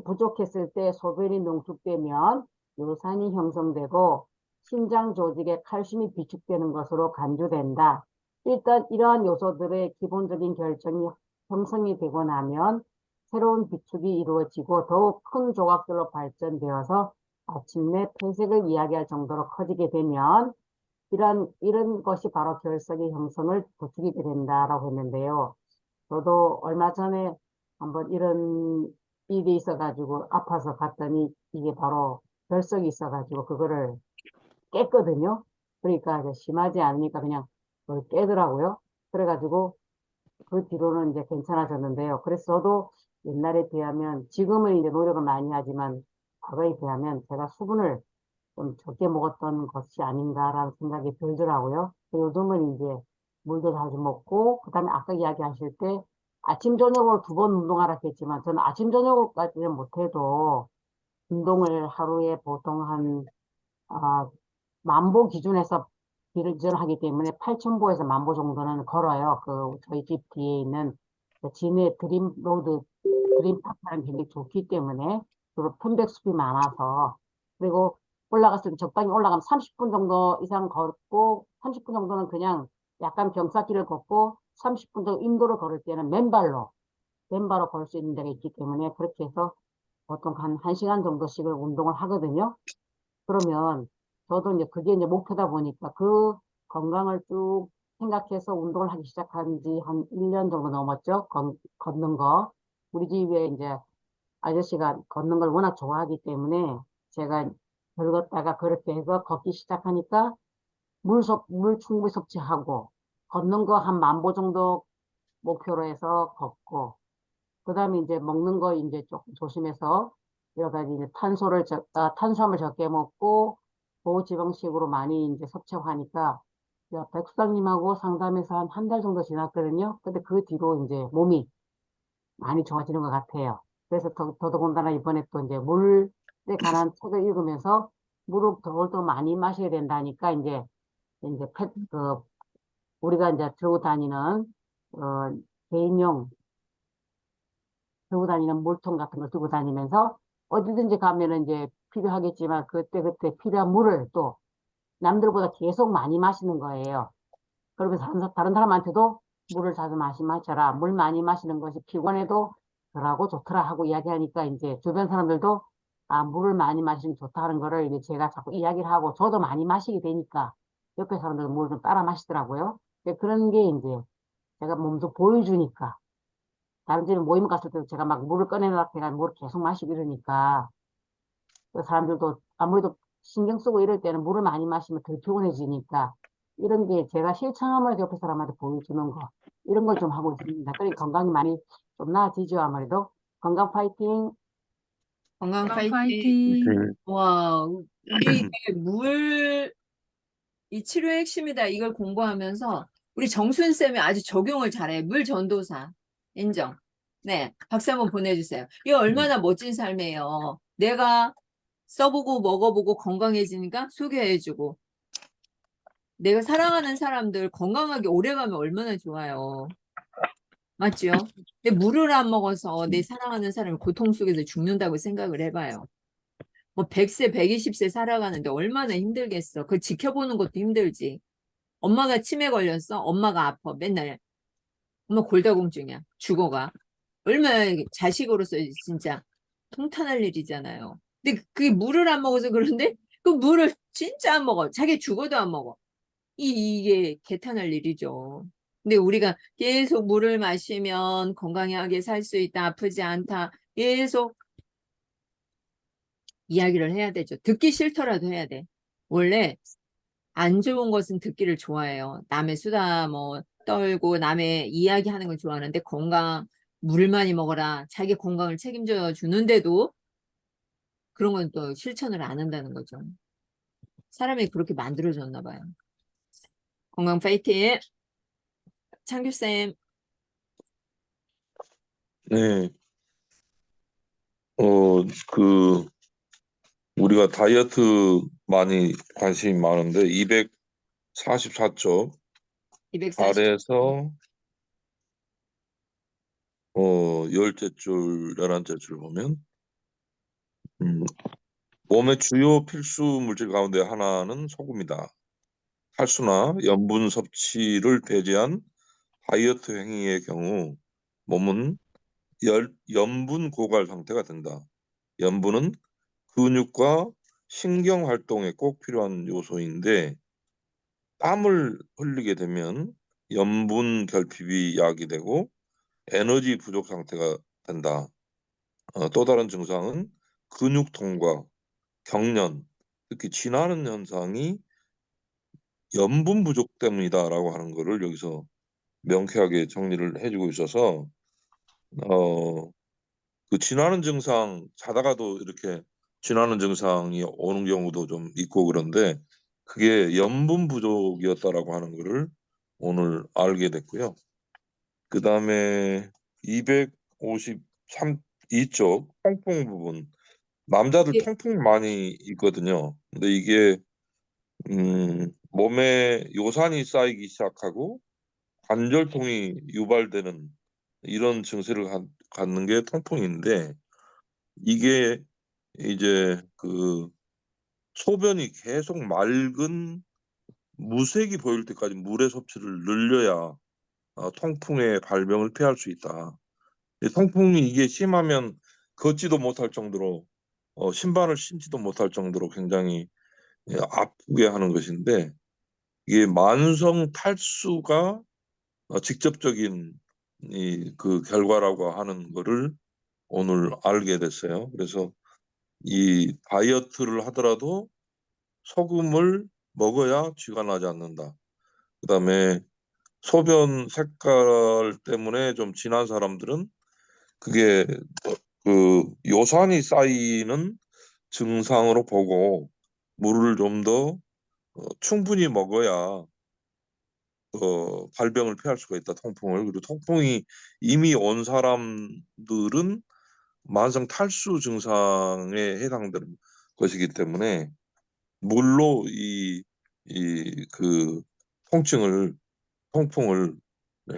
부족했을 때 소변이 농축되면 요산이 형성되고 신장 조직에 칼슘이 비축되는 것으로 간주된다. 일단 이러한 요소들의 기본적인 결정이 형성이 되고 나면 새로운 비축이 이루어지고 더욱 큰 조각들로 발전되어서 아침내 폐색을 이야기할 정도로 커지게 되면 이런 것이 바로 결석의 형성을 부추기게 된다라고 했는데요. 저도 얼마 전에 한번 이런 일이 있어가지고 아파서 갔더니 이게 바로 결석이 있어가지고 그거를 깼거든요. 그러니까 이제 심하지 않으니까 그냥 그걸 깨더라고요. 그래가지고 그 뒤로는 이제 괜찮아졌는데요. 그래서 저도 옛날에 비하면 지금은 이제 노력을 많이 하지만 과거에 비하면 제가 수분을 좀 적게 먹었던 것이 아닌가라는 생각이 들더라고요. 요즘은 이제 물도 자주 먹고, 그 다음에 아까 이야기하실 때 아침, 저녁으로 2번 운동하라 했지만 저는 아침, 저녁까지는 못해도 운동을 하루에 보통 만보 기준에서 기준하기 때문에 8,000보에서 만보 정도는 걸어요. 저희 집 뒤에 있는 그 진해 드림파크는 굉장히 좋기 때문에, 그리고 편백숲이 많아서, 그리고 올라갔을 때 적당히 올라가면 30분 정도 이상 걷고, 30분 정도는 그냥 약간 경사길을 걷고, 30분 정도 인도를 걸을 때는 맨발로 걸 수 있는 데가 있기 때문에, 그렇게 해서 보통 한 1시간 정도씩을 운동을 하거든요. 그러면 저도 이제 그게 이제 목표다 보니까 그 건강을 쭉 생각해서 운동을 하기 시작한 지 한 1년 정도 넘었죠. 걷는 거. 우리 집에 이제 아저씨가 걷는 걸 워낙 좋아하기 때문에 제가 걷다가 그렇게 해서 걷기 시작하니까 물 충분히 섭취하고 걷는 거 한 10,000보 정도 목표로 해서 걷고, 그 다음에 이제 먹는 거 이제 조금 조심해서 여러 가지 이제 탄수화물 적게 먹고 고지방식으로 많이 이제 섭취하니까 백수장님하고 상담해서 한 달 정도 지났거든요. 근데 그 뒤로 이제 몸이 많이 좋아지는 것 같아요. 그래서 더더군다나 이번에 또 이제 물에 관한 책을 읽으면서 물을 더 많이 마셔야 된다니까 이제 우리가 이제 들고 다니는 개인용 들고 다니는 물통 같은 걸 들고 다니면서 어디든지 가면은 이제 필요하겠지만 그때 필요한 물을 또 남들보다 계속 많이 마시는 거예요. 그러면서 다른 사람한테도 물을 자주 마셔라. 물 많이 마시는 것이 피곤해도 덜하고 좋더라 하고 이야기하니까 이제 주변 사람들도 물을 많이 마시는 게 좋다는 거를 이제 제가 자꾸 이야기를 하고 저도 많이 마시게 되니까 옆에 사람들도 물을 좀 따라 마시더라고요. 그런 게 이제 제가 몸소 보여주니까 다른 집에 모임 갔을 때도 제가 막 물을 꺼내놓고 제가 물을 계속 마시고 이러니까 그 사람들도 아무래도 신경 쓰고 이럴 때는 물을 많이 마시면 더 피곤해지니까 이런 게 제가 실천함을 옆에 사람한테 보여주는 거 이런 걸 좀 하고 있습니다. 그러니 건강이 많이 좀 나아지죠. 아무래도 건강 파이팅. 건강 파이팅. 파이팅. 와, 우리 이 치료의 핵심이다. 이걸 공부하면서 우리 정순 쌤이 아주 적용을 잘해. 물 전도사. 인정. 네, 박수 한번 보내주세요. 이거 얼마나 멋진 삶이에요. 내가 써보고 먹어보고 건강해지니까 소개해주고. 내가 사랑하는 사람들 건강하게 오래가면 얼마나 좋아요. 맞죠? 근데 물을 안 먹어서 내 사랑하는 사람이 고통 속에서 죽는다고 생각을 해봐요. 뭐 100세, 120세 살아가는데 얼마나 힘들겠어. 그걸 지켜보는 것도 힘들지. 엄마가 치매 걸렸어. 엄마가 아파. 맨날. 엄마 골다공증이야. 죽어가. 얼마나 자식으로서 진짜 통탄할 일이잖아요. 근데 그게 물을 안 먹어서 그런데 그 물을 진짜 안 먹어. 자기 죽어도 안 먹어. 이게 개탄할 일이죠. 근데 우리가 계속 물을 마시면 건강하게 살 수 있다. 아프지 않다. 계속 이야기를 해야 되죠. 듣기 싫더라도 해야 돼. 원래 안 좋은 것은 듣기를 좋아해요. 남의 수다 뭐 떨고 남의 이야기하는 걸 좋아하는데 물을 많이 먹어라. 자기 건강을 책임져 주는데도 그런 건 또 실천을 안 한다는 거죠. 사람이 그렇게 만들어졌나 봐요. 건강 파이팅! 창규쌤. 네. 우리가 다이어트 많이 관심이 많은데 244쪽 240. 아래에서 열째 줄, 11째 줄 보면 몸의 주요 필수 물질 가운데 하나는 소금이다. 탈수나 염분 섭취를 배제한 다이어트 행위의 경우 몸은 염분 고갈 상태가 된다. 염분은 근육과 신경 활동에 꼭 필요한 요소인데 땀을 흘리게 되면 염분 결핍이 야기되고 에너지 부족 상태가 된다. 또 다른 증상은 근육통과 경련, 특히 지나는 현상이 염분 부족 때문이다라고 하는 것을 여기서 명쾌하게 정리를 해주고 있어서 그 지나는 증상 자다가도 이렇게 지나는 증상이 오는 경우도 좀 있고 그런데 그게 염분 부족이었다라고 하는 것을 오늘 알게 됐고요. 그 다음에 253 이쪽 통풍 부분 남자들 예, 통풍 많이 있거든요. 근데 이게 몸에 요산이 쌓이기 시작하고 관절통이 유발되는 이런 증세를 갖는 게 통풍인데 이게 이제 그 소변이 계속 맑은 무색이 보일 때까지 물의 섭취를 늘려야 통풍의 발병을 피할 수 있다. 이 통풍이 이게 심하면 걷지도 못할 정도로 신발을 신지도 못할 정도로 굉장히 아프게 하는 것인데 이게 만성 탈수가 직접적인 그 결과라고 하는 거를 오늘 알게 됐어요. 그래서 이 다이어트를 하더라도 소금을 먹어야 쥐가 나지 않는다. 그다음에 소변 색깔 때문에 좀 진한 사람들은 그게 그 요산이 쌓이는 증상으로 보고 물을 좀 더 충분히 먹어야 발병을 피할 수가 있다. 통풍을. 그리고 통풍이 이미 온 사람들은 만성 탈수 증상에 해당되는 것이기 때문에 물로 그 통풍을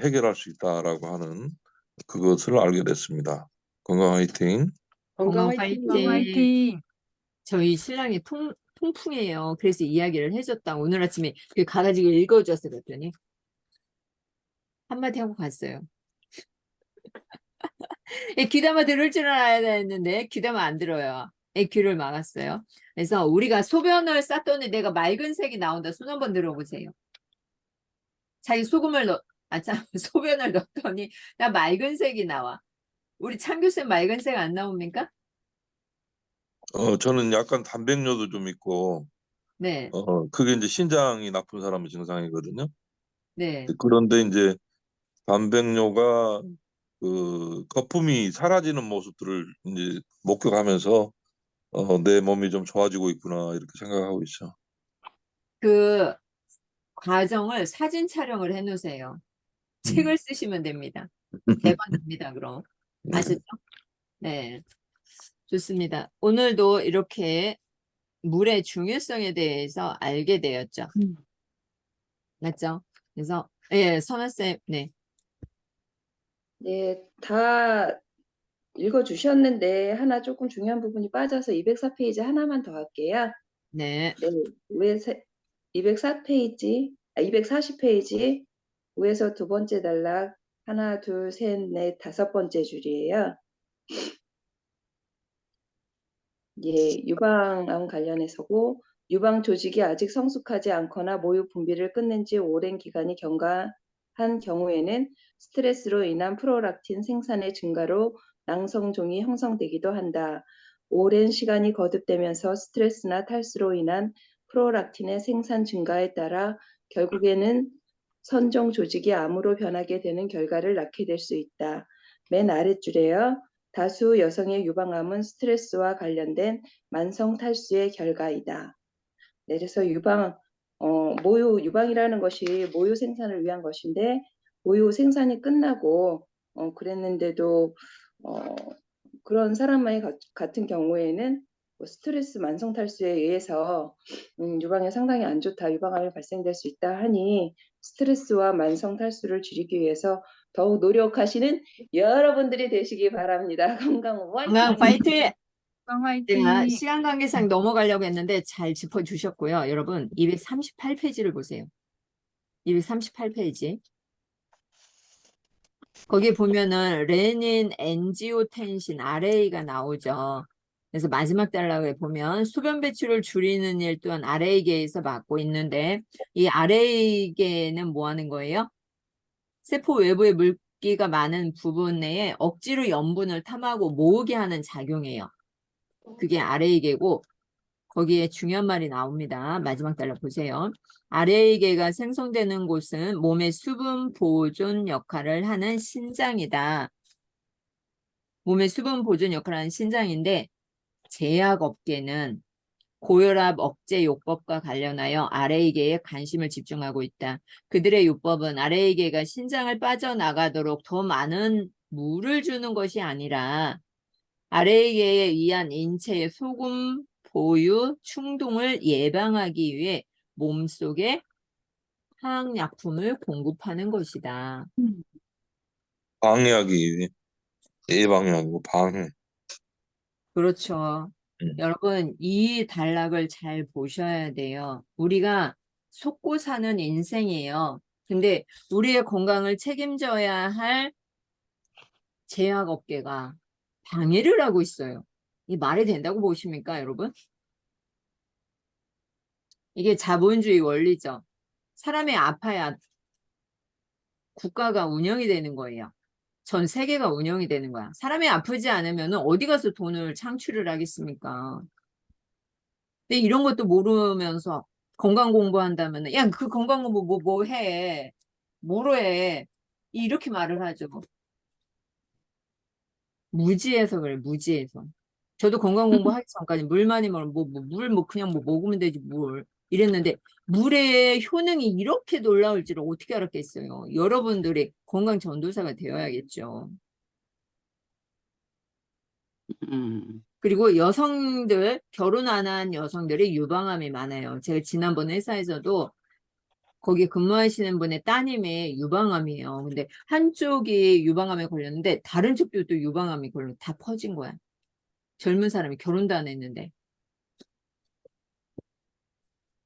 해결할 수 있다라고 하는 그것을 알게 됐습니다. 건강 화이팅. 건강 건강 화이팅. 건강 화이팅. 화이팅! 저희 신랑이 통풍이에요. 그래서 이야기를 해줬다. 오늘 아침에 그 가가지고 읽어줘서 그랬더니 한마디 하고 갔어요. 귀담아 들을 줄 알아야 되는데 귀담아 안 들어요. 귀를 막았어요. 그래서 우리가 소변을 쌌더니 내가 맑은 색이 나온다. 손 한번 들어보세요. 자기 참, 소변을 넣었더니 나 맑은 색이 나와. 우리 창규쌤 맑은 색 안 나옵니까? 저는 약간 단백뇨도 좀 있고 네, 그게 이제 신장이 나쁜 사람의 증상이거든요. 네. 그런데 이제 단백뇨가 그 거품이 사라지는 모습들을 이제 목격하면서 내 몸이 좀 좋아지고 있구나 이렇게 생각하고 있어. 그 과정을 사진 촬영을 해놓으세요. 음. 책을 쓰시면 됩니다. 대박 납니다, 그럼. 네. 아셨죠? 네. 좋습니다. 오늘도 이렇게 물의 중요성에 대해서 알게 되었죠. 맞죠? 그래서, 예, 선아쌤, 네. 네, 다 읽어주셨는데 하나 조금 중요한 부분이 빠져서 204페이지 하나만 더 할게요. 네. 네, 204페이지, 240페이지 위에서 두 번째 단락 하나, 둘, 셋, 넷, 다섯 번째 줄이에요. 예, 유방암 관련해서고 유방 조직이 아직 성숙하지 않거나 모유 분비를 끊는 지 오랜 기간이 경과한 경우에는 스트레스로 인한 프롤락틴 생산의 증가로 낭성종이 형성되기도 한다. 오랜 시간이 거듭되면서 스트레스나 탈수로 인한 프롤락틴의 생산 증가에 따라 결국에는 선종 조직이 암으로 변하게 되는 결과를 낳게 될 수 있다. 맨 아랫줄에요. 다수 여성의 유방암은 스트레스와 관련된 만성 탈수의 결과이다. 네, 그래서 유방이라는 것이 모유 생산을 위한 것인데 모유 생산이 끝나고 그랬는데도 그런 사람의 같은 경우에는 스트레스 만성 탈수에 의해서 유방에 상당히 안 좋다, 유방암이 발생될 수 있다 하니 스트레스와 만성 탈수를 줄이기 위해서 더욱 노력하시는 여러분들이 되시기 바랍니다. 건강 건강 화이팅! 파이팅! 건강 제가 화이팅! 시간 관계상 넘어가려고 했는데 잘 짚어주셨고요. 여러분, 238페이지를 보세요. 238페이지. 거기 보면은 레닌, 엔지오텐신, RA가 나오죠. 그래서 마지막 단락에 보면 소변 배출을 줄이는 일 또한 RA계에서 맡고 있는데 이 RA계는 뭐 하는 거예요? 세포 외부에 물기가 많은 부분 내에 억지로 염분을 탐하고 모으게 하는 작용이에요. 그게 RA계고 거기에 중요한 말이 나옵니다. 마지막 단락 보세요. RA계가 생성되는 곳은 몸의 수분 보존 역할을 하는 신장이다. 몸의 수분 보존 역할을 하는 신장인데 제약업계는 고혈압 억제 요법과 관련하여 RA계에 관심을 집중하고 있다. 그들의 요법은 RA계가 신장을 빠져나가도록 더 많은 물을 주는 것이 아니라 RA계에 의한 인체의 소금 보유 충동을 예방하기 위해 몸속에 화학약품을 공급하는 것이다. 방해하기 예방하고 방해. 그렇죠. 여러분, 이 단락을 잘 보셔야 돼요. 우리가 속고 사는 인생이에요. 근데 우리의 건강을 책임져야 할 제약업계가 방해를 하고 있어요. 이 말이 된다고 보십니까, 여러분? 이게 자본주의 원리죠. 사람이 아파야 국가가 운영이 되는 거예요. 전 세계가 운영이 되는 거야. 사람이 아프지 않으면 어디 가서 돈을 창출을 하겠습니까? 근데 이런 것도 모르면서 건강 공부한다면 야, 그 건강 공부 뭐 해? 뭐로 해? 이렇게 말을 하죠. 무지해서 그래, 무지해서. 저도 건강 공부하기 전까지 물 많이 먹으면 물 그냥 먹으면 되지 물 이랬는데 물의 효능이 이렇게 놀라울 줄을 어떻게 알았겠어요. 여러분들이 건강 전도사가 되어야겠죠. 그리고 여성들, 결혼 안 한 여성들이 유방암이 많아요. 제가 지난번 회사에서도 거기 근무하시는 분의 따님이 유방암이에요. 근데 한쪽이 유방암에 걸렸는데 다른 쪽도 또 유방암이 걸려 다 퍼진 거야. 젊은 사람이 결혼도 안 했는데.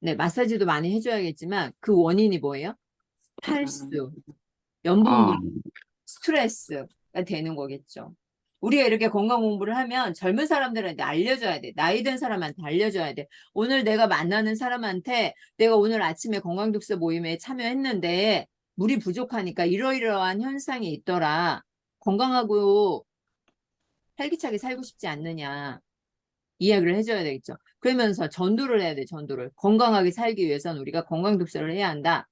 네, 마사지도 많이 해줘야겠지만 그 원인이 뭐예요? 탈수, 염분분, 스트레스가 되는 거겠죠. 우리가 이렇게 건강 공부를 하면 젊은 사람들한테 알려줘야 돼. 나이 든 사람한테 알려줘야 돼. 오늘 내가 만나는 사람한테 내가 오늘 아침에 건강독서 모임에 참여했는데 물이 부족하니까 이러이러한 현상이 있더라. 건강하고 활기차게 살고 싶지 않느냐. 이야기를 해줘야 되겠죠. 그러면서 전도를 해야 돼, 전도를. 건강하게 살기 위해서는 우리가 건강독서를 해야 한다.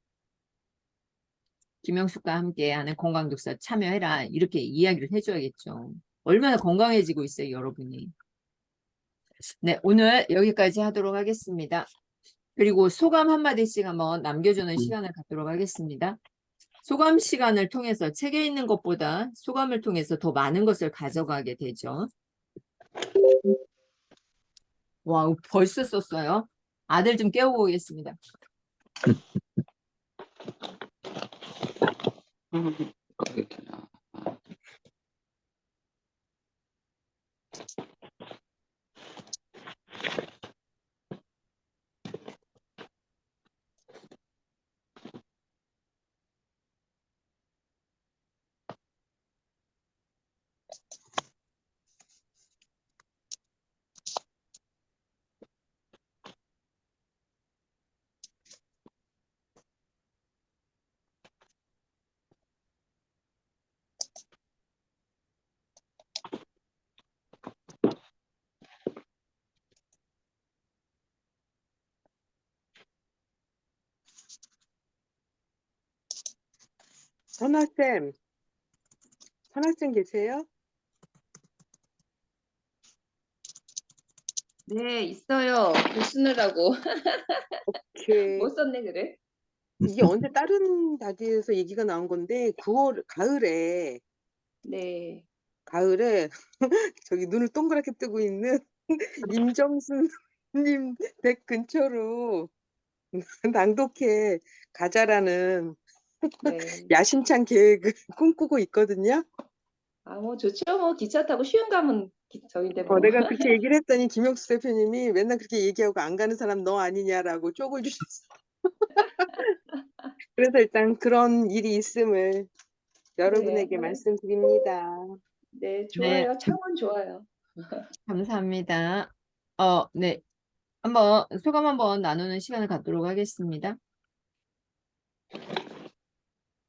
김영숙과 함께 하는 건강독서 참여해라. 이렇게 이야기를 해줘야겠죠. 얼마나 건강해지고 있어요, 여러분이. 네, 오늘 여기까지 하도록 하겠습니다. 그리고 소감 한마디씩 한번 남겨주는 시간을 갖도록 하겠습니다. 소감 시간을 통해서 책에 있는 것보다 소감을 통해서 더 많은 것을 가져가게 되죠. 와, 벌써 썼어요. 아들 좀 깨우고 오겠습니다. 선아쌤, 선아쌤 계세요? 네, 있어요. 글 쓰느라고. 오케이. 못 썼네, 글을. 이게 언제 다른 자리에서 얘기가 나온 건데 9월 가을에 네. 저기 눈을 동그랗게 뜨고 있는 임정수님 댁 근처로 낭독해 가자라는 네. 야심찬 계획을 꿈꾸고 있거든요. 뭐 좋죠. 뭐 기차 타고 쉬운 가면 저인데 뭐. 내가 그렇게 얘기를 했더니 김영수 대표님이 맨날 그렇게 얘기하고 안 가는 사람 너 아니냐라고 쪽을 주셨어요. 그래서 일단 그런 일이 있음을 여러분에게 네. 말씀드립니다. 네, 네, 좋아요. 창원 좋아요. 감사합니다. 네. 한번 소감 한번 나누는 시간을 갖도록 하겠습니다.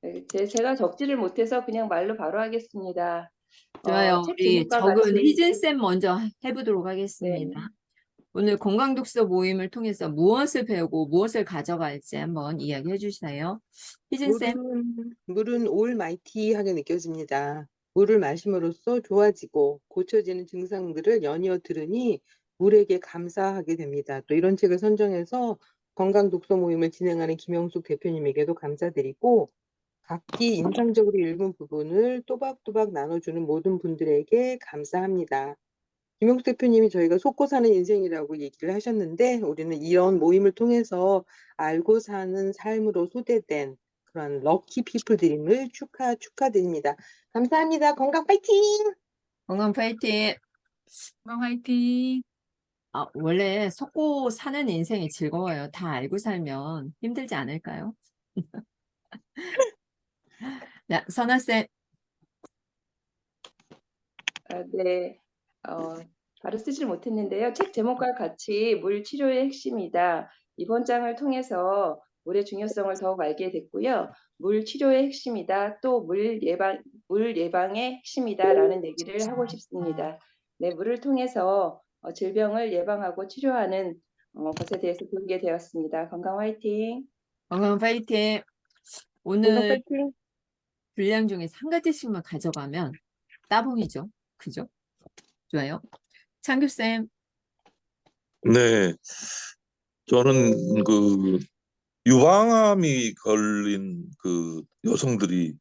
네, 제가 적지를 못해서 그냥 말로 바로 하겠습니다. 좋아요. 책 우리 제목과 적은 같이 희진쌤 먼저 해보도록 네, 하겠습니다. 오늘 건강독서 모임을 통해서 무엇을 배우고 무엇을 가져갈지 한번 이야기해 주시나요? 희진쌤. 물은 올마이티하게 느껴집니다. 물을 마심으로써 좋아지고 고쳐지는 증상들을 연이어 들으니 물에게 감사하게 됩니다. 또 이런 책을 선정해서 건강 독서 모임을 진행하는 김영숙 대표님에게도 감사드리고 각기 인상적으로 읽은 부분을 또박또박 나눠주는 모든 분들에게 감사합니다. 김영숙 대표님이 저희가 속고 사는 인생이라고 얘기를 하셨는데 우리는 이런 모임을 통해서 알고 사는 삶으로 소개된 그런 럭키 피플들임을 축하드립니다. 감사합니다. 건강 파이팅! 건강 파이팅! 건강 화이팅! 원래 속고 사는 인생이 즐거워요. 다 알고 살면 힘들지 않을까요? 네, 선아쌤. 네, 바로 쓰질 못했는데요. 책 제목과 같이 물 치료의 핵심이다. 이번 장을 통해서 물의 중요성을 더욱 알게 됐고요. 물 치료의 핵심이다. 또 물 예방의 핵심이다라는 얘기를 하고 싶습니다. 네, 물을 통해서 질병을 예방하고 치료하는 것에 대해서 배우게 되었습니다. 건강 화이팅! 건강 파이팅! 건강 오늘 파이팅! 분량 중에서 한 가지씩만 가져가면 따봉이죠. 그죠? 좋아요. 창규쌤. 네, 저는 그 유방암이 걸린 그 여성들이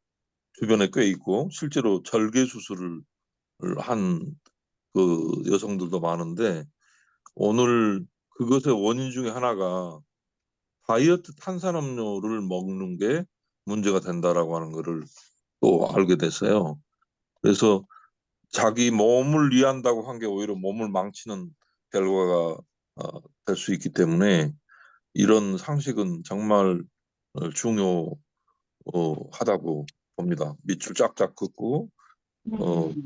주변에 꽤 있고 실제로 절개 수술을 한 그 여성들도 많은데 오늘 그것의 원인 중에 하나가 다이어트 탄산음료를 먹는 게 문제가 된다라고 하는 거를 또 알게 됐어요. 그래서 자기 몸을 위한다고 한 게 오히려 몸을 망치는 결과가 될 수 있기 때문에 이런 상식은 정말 중요하다고 봅니다. 밑줄 쫙쫙 긋고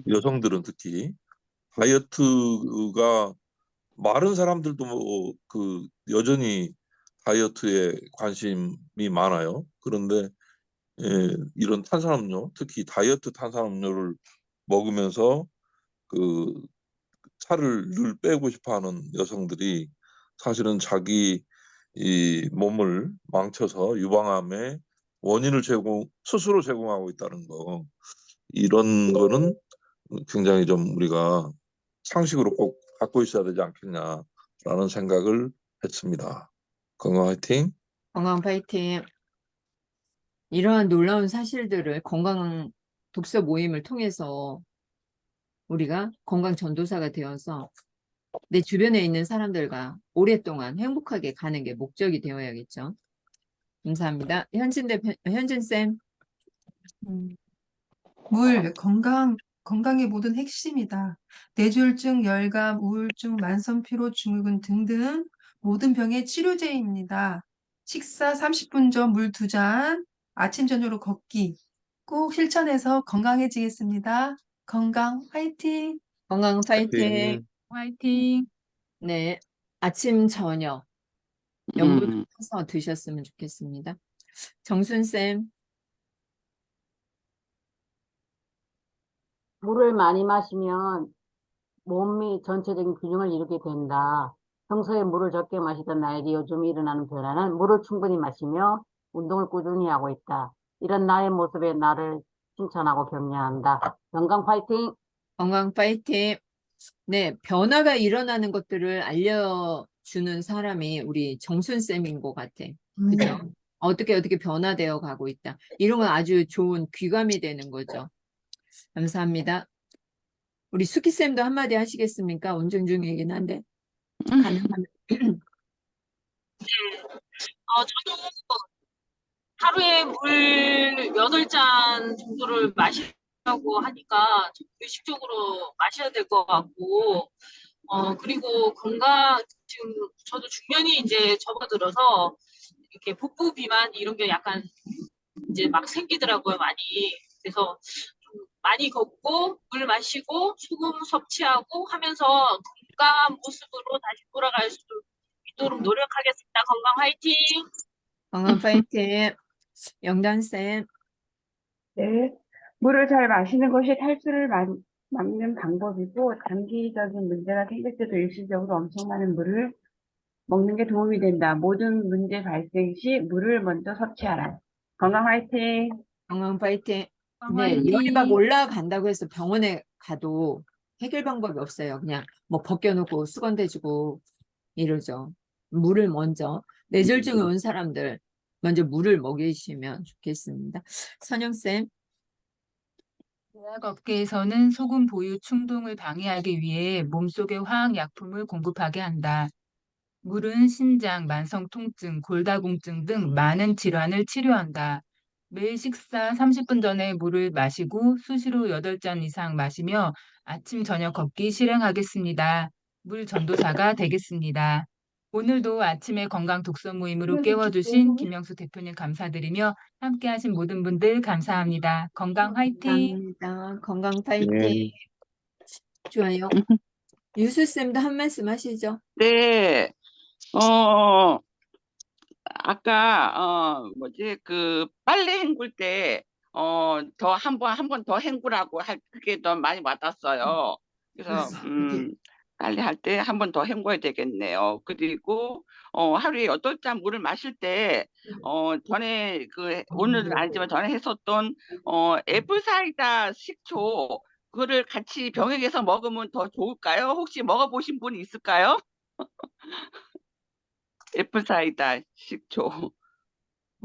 여성들은 특히 다이어트가 마른 사람들도 그 여전히 다이어트에 관심이 많아요. 그런데 이런 탄산음료, 특히 다이어트 탄산음료를 먹으면서 그 살을 늘 빼고 싶어하는 여성들이 사실은 자기 이 몸을 망쳐서 유방암의 원인을 스스로 제공하고 있다는 거. 이런 거는 굉장히 좀 우리가 상식으로 꼭 갖고 있어야 되지 않겠냐라는 생각을 했습니다. 건강 화이팅! 건강 파이팅! 이러한 놀라운 사실들을 건강 독서 모임을 통해서 우리가 건강 전도사가 되어서 내 주변에 있는 사람들과 오랫동안 행복하게 가는 게 목적이 되어야겠죠. 감사합니다. 현진쌤. 물, 건강의 모든 핵심이다. 뇌졸중, 열감, 우울증, 만성피로, 증후군 등등 모든 병의 치료제입니다. 식사 30분 전 물 2잔, 아침, 저녁으로 걷기. 꼭 실천해서 건강해지겠습니다. 건강 화이팅! 건강 파이팅! 화이팅! 화이팅! 네, 아침, 저녁 염분 해서 드셨으면 좋겠습니다. 정순쌤. 물을 많이 마시면 몸이 전체적인 균형을 이루게 된다. 평소에 물을 적게 마시던 나에게 요즘 일어나는 변화는 물을 충분히 마시며 운동을 꾸준히 하고 있다. 이런 나의 모습에 나를 칭찬하고 격려한다. 건강 파이팅! 건강 파이팅! 네, 변화가 일어나는 것들을 알려주는 사람이 우리 정순쌤인 것 같아. 그죠? 어떻게 변화되어 가고 있다. 이런 건 아주 좋은 귀감이 되는 거죠. 감사합니다. 우리 수키쌤도 한마디 하시겠습니까? 운전 중이긴 한데. 가능하면. 저도 하루에 물 8잔 정도를 마시라고 하니까 좀 의식적으로 마셔야 될 것 같고, 그리고 지금 저도 중년이 이제 접어들어서 이렇게 복부 비만 이런 게 약간 이제 막 생기더라고요, 많이. 그래서 좀 많이 걷고 물 마시고 소금 섭취하고 하면서 건강한 모습으로 다시 돌아갈 수 있도록 노력하겠습니다. 건강 화이팅! 건강 파이팅. 영단쌤. 네. 물을 잘 마시는 것이 탈수를 막는 방법이고, 단기적인 문제가 생길 때도 일시적으로 엄청 많은 물을 먹는 게 도움이 된다. 모든 문제 발생 시 물을 먼저 섭취하라. 건강 화이팅! 건강 파이팅. 네, 화이팅! 열이 막 올라간다고 해서 병원에 가도 해결 방법이 없어요. 그냥 뭐 벗겨놓고 수건대주고 이러죠. 물을 먼저, 뇌졸중이 온 사람들 먼저 물을 먹이시면 좋겠습니다. 선영쌤. 제약업계에서는 소금 보유 충동을 방해하기 위해 몸속에 화학약품을 공급하게 한다. 물은 신장, 만성 통증, 골다공증 등 많은 질환을 치료한다. 매일 식사 30분 전에 물을 마시고 수시로 8잔 이상 마시며 아침, 저녁 걷기 실행하겠습니다. 물 전도사가 되겠습니다. 오늘도 아침에 건강 독서 모임으로 깨워주신 김영수 대표님 감사드리며 함께하신 모든 분들 감사합니다. 건강 화이팅! 감사합니다. 건강 파이팅. 네. 좋아요. 유수쌤도 한 말씀 하시죠. 네. 어, 아까, 빨래 헹굴 때, 한 번 더 헹구라고 그게 더 많이 와닿았어요. 그래서, 빨래 할 때 한 번 더 헹궈야 되겠네요. 그리고, 하루에 8잔 물을 마실 때, 전에, 오늘은 아니지만 전에 했었던, 애플 사이다 식초, 그거를 같이 병행해서 먹으면 더 좋을까요? 혹시 먹어보신 분 있을까요? 애플 사이다 식초.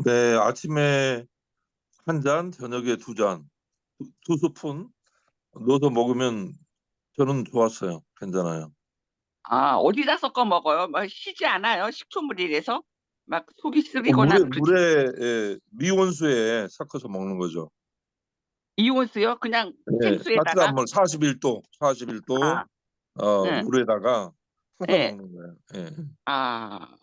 네, 아침에 1잔, 저녁에 2잔, 2스푼 넣어서 먹으면 저는 좋았어요. 괜찮아요. 아, 어디다 섞어 먹어요? 막 시지 않아요? 식초물이라서? 막 속이 쓰리거나 그러지. 물에 미온수에 섞어서 먹는 거죠. 이온수요? 그냥 네, 생수에다가? 따뜻한 물 41도 아, 네. 물에다가 타서 네. 먹는 거예요. 예. 아,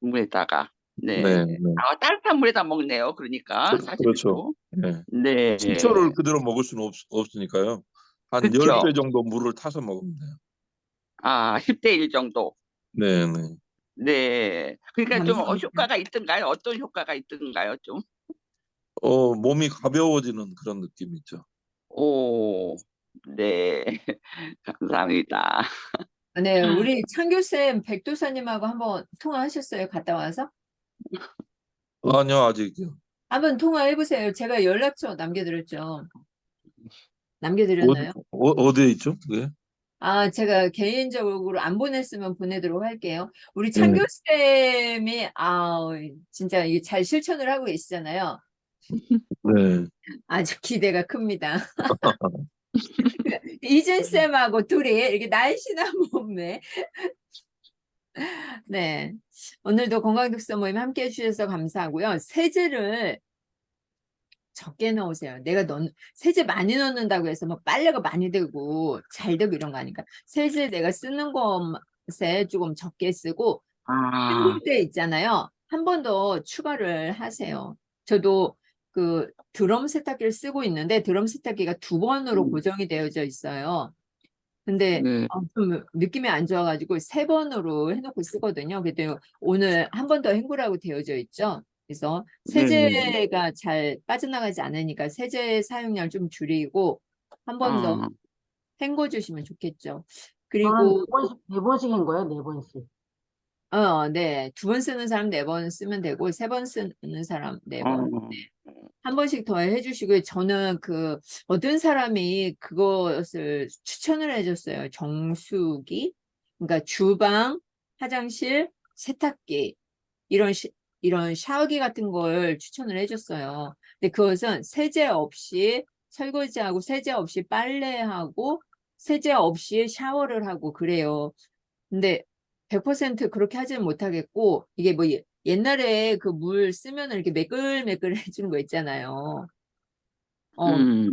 물에다가. 네. 네, 네. 아, 따뜻한 물에다 먹네요. 그러니까 그렇죠. 41도. 네. 네. 식초를 그대로 먹을 수는 없으니까요. 한 그쵸. 10배 정도 물을 타서 먹으면 돼요. 아, 10대 1 정도. 네, 네. 네. 그러니까 좀 감사합니다. 효과가 있던가요? 어떤 효과가 있던가요? 좀. 몸이 가벼워지는 그런 느낌이 있죠. 오, 네. 감사합니다. 네, 우리 창규쌤 백도사님하고 한번 통화하셨어요? 갔다 와서? 아니요, 아직요. 한번 통화해보세요. 제가 연락처 남겨드렸죠. 남겨드렸나요? 어디에 있죠? 그게? 제가 개인적으로 안 보냈으면 보내도록 할게요. 우리 네. 창규쌤이, 진짜 이게 잘 실천을 하고 계시잖아요. 네. 아주 기대가 큽니다. 이준쌤하고 둘이 이렇게 날씬한 몸매. 네. 오늘도 건강독서 모임 함께 해주셔서 감사하고요. 세제를 적게 넣으세요. 세제 많이 넣는다고 해서 뭐 빨래가 많이 되고 잘 되고 이런 거 아니까. 세제 내가 쓰는 것에 조금 적게 쓰고, 아, 헹굴 때 있잖아요. 한 번 더 추가를 하세요. 저도 그 드럼 세탁기를 쓰고 있는데 드럼 세탁기가 2번으로 고정이 되어져 있어요. 근데 네. 좀 느낌이 안 좋아가지고 3번으로 해놓고 쓰거든요. 그래도 오늘 한 번 더 헹구라고 되어져 있죠. 그래서 네. 세제가 잘 빠져나가지 않으니까 세제 사용량 좀 줄이고 한 번 더 아, 헹궈 주시면 좋겠죠. 저는 그리고 4번씩 한 거예요, 4번씩. 네. 2번 쓰는 사람 4번 쓰면 되고 3번 쓰는 사람 4번. 어, 한 번씩 더 해주시고요. 저는 어떤 사람이 그것을 추천을 해줬어요. 정수기. 그러니까 주방, 화장실, 세탁기. 이런 샤워기 같은 걸 추천을 해줬어요. 근데 그것은 세제 없이 설거지하고 세제 없이 빨래하고 세제 없이 샤워를 하고 그래요. 근데 100% 그렇게 하지는 못하겠고 이게 뭐 옛날에 그 물 쓰면 이렇게 매끌매끌 해주는 거 있잖아요. 음,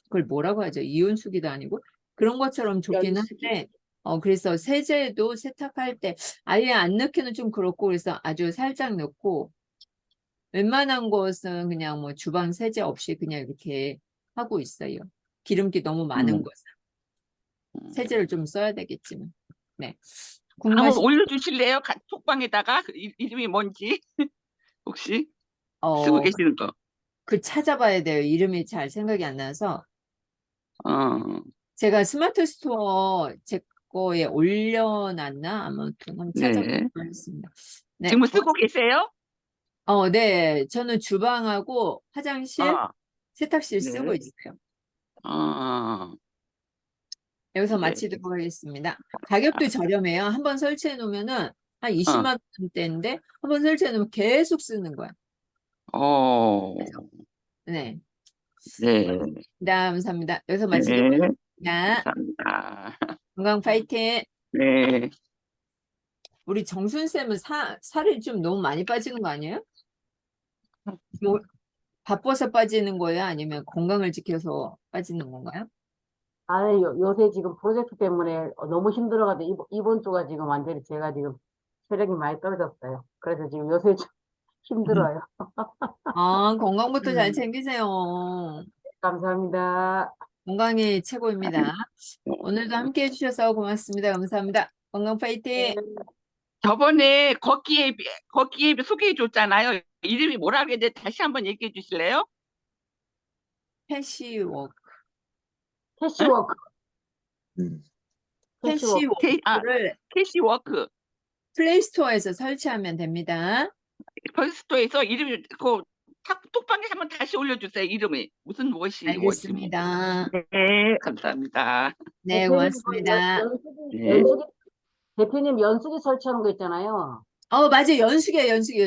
그걸 뭐라고 하죠? 이온수기도 아니고 그런 것처럼 좋긴 연수기. 한데, 그래서 세제도 세탁할 때 아예 안 넣기는 좀 그렇고, 그래서 아주 살짝 넣고, 웬만한 것은 그냥 뭐 주방 세제 없이 그냥 이렇게 하고 있어요. 기름기 너무 많은 음. 것은 세제를 좀 써야 되겠지만. 네. 한번 궁금하신 올려주실래요? 톡방에다가 이름이 뭔지 혹시 쓰고 어, 계시는 거. 그 찾아봐야 돼요. 이름이 잘 생각이 안 나서. 어, 제가 스마트 스토어 제 거에 올려놨나? 아무튼 한번 네. 찾아보도록 하겠습니다. 네. 지금 쓰고 계세요? 네. 저는 주방하고 화장실, 어, 세탁실 네. 쓰고 있어요. 어, 여기서 네. 마치도록 하겠습니다. 가격도 저렴해요. 한번 설치해 놓으면은 한 20만 원대인데 한번 설치해 놓으면 계속 쓰는 거야. 어, 네. 네. 감사합니다. 여기서 마치도록 네. 하겠습니다. 감사합니다. 건강 파이팅! 네. 우리 정순 쌤은 살이 좀 너무 많이 빠지는 거 아니에요? 뭐, 바빠서 빠지는 거예요? 아니면 건강을 지켜서 빠지는 건가요? 아니, 요새 지금 프로젝트 때문에 너무 힘들어가지고 이번 주가 지금 완전히 제가 지금 체력이 많이 떨어졌어요. 그래서 지금 요새 좀 힘들어요. 건강부터 잘 음, 챙기세요. 감사합니다. 건강이 최고입니다. 오늘도 함께 해주셔서 고맙습니다. 감사합니다. 건강 파이팅! 저번에 걷기에 소개해 줬잖아요. 이름이 뭐라 그랬는데 다시 한번 얘기해 주실래요? 패시워크. 캐시워크, 음. 캐시워크. 패시워크를 캐시워크. 플레이스토어에서 설치하면 됩니다. 펄스토에서 이름이 톡방에 한번 다시 올려주세요. 이름이 무엇이. 알겠습니다. 네, 감사합니다. 네, 대표님, 고맙습니다. 네. 연수기, 대표님 연수기 설치하는 거 있잖아요. 맞아요. 연수기야, 연수기.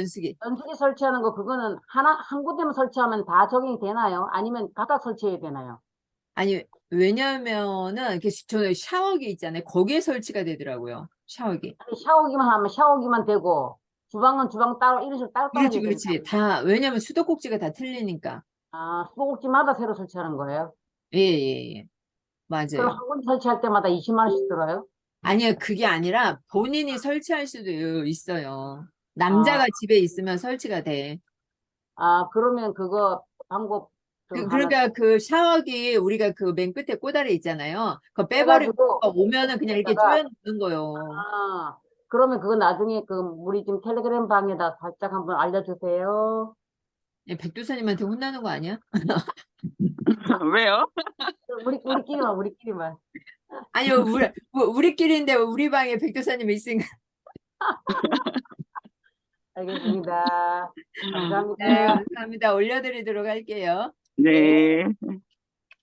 연수기 설치하는 거 그거는 한 군데만 설치하면 다 적용이 되나요? 아니면 각각 설치해야 되나요? 아니, 왜냐면은, 이렇게 저는 샤워기 있잖아요. 거기에 설치가 되더라고요. 샤워기. 아니, 샤워기만 하면 샤워기만 되고 주방은 주방 따로 이런 식으로 따로 그렇지, 해야 그렇지. 되나요? 왜냐면 수도꼭지가 다 틀리니까. 수도꼭지마다 새로 설치하는 거예요? 예, 예, 예. 그럼 맞아요. 한 군데 설치할 때마다 20만 원씩 들어요? 아니요, 그게 아니라 본인이 설치할 수도 있어요. 아, 남자가 집에 있으면 설치가 돼. 그러면 그거 방법 좀 하나 그러니까 그 샤워기 우리가 그 맨 끝에 꼬다리 있잖아요. 그거 빼버리고 해가지고 오면은 그냥 이렇게 거기다가 조여놓는 거요. 그러면 그거 나중에 우리 지금 텔레그램 방에다 살짝 한번 알려주세요. 백두사님한테 혼나는 거 아니야? 왜요? 우리끼리만. 아니요, 우리끼리인데 우리 방에 백두사님이 있으니까. 알겠습니다. 네, 감사합니다. 감사합니다. 올려드리도록 할게요. 네.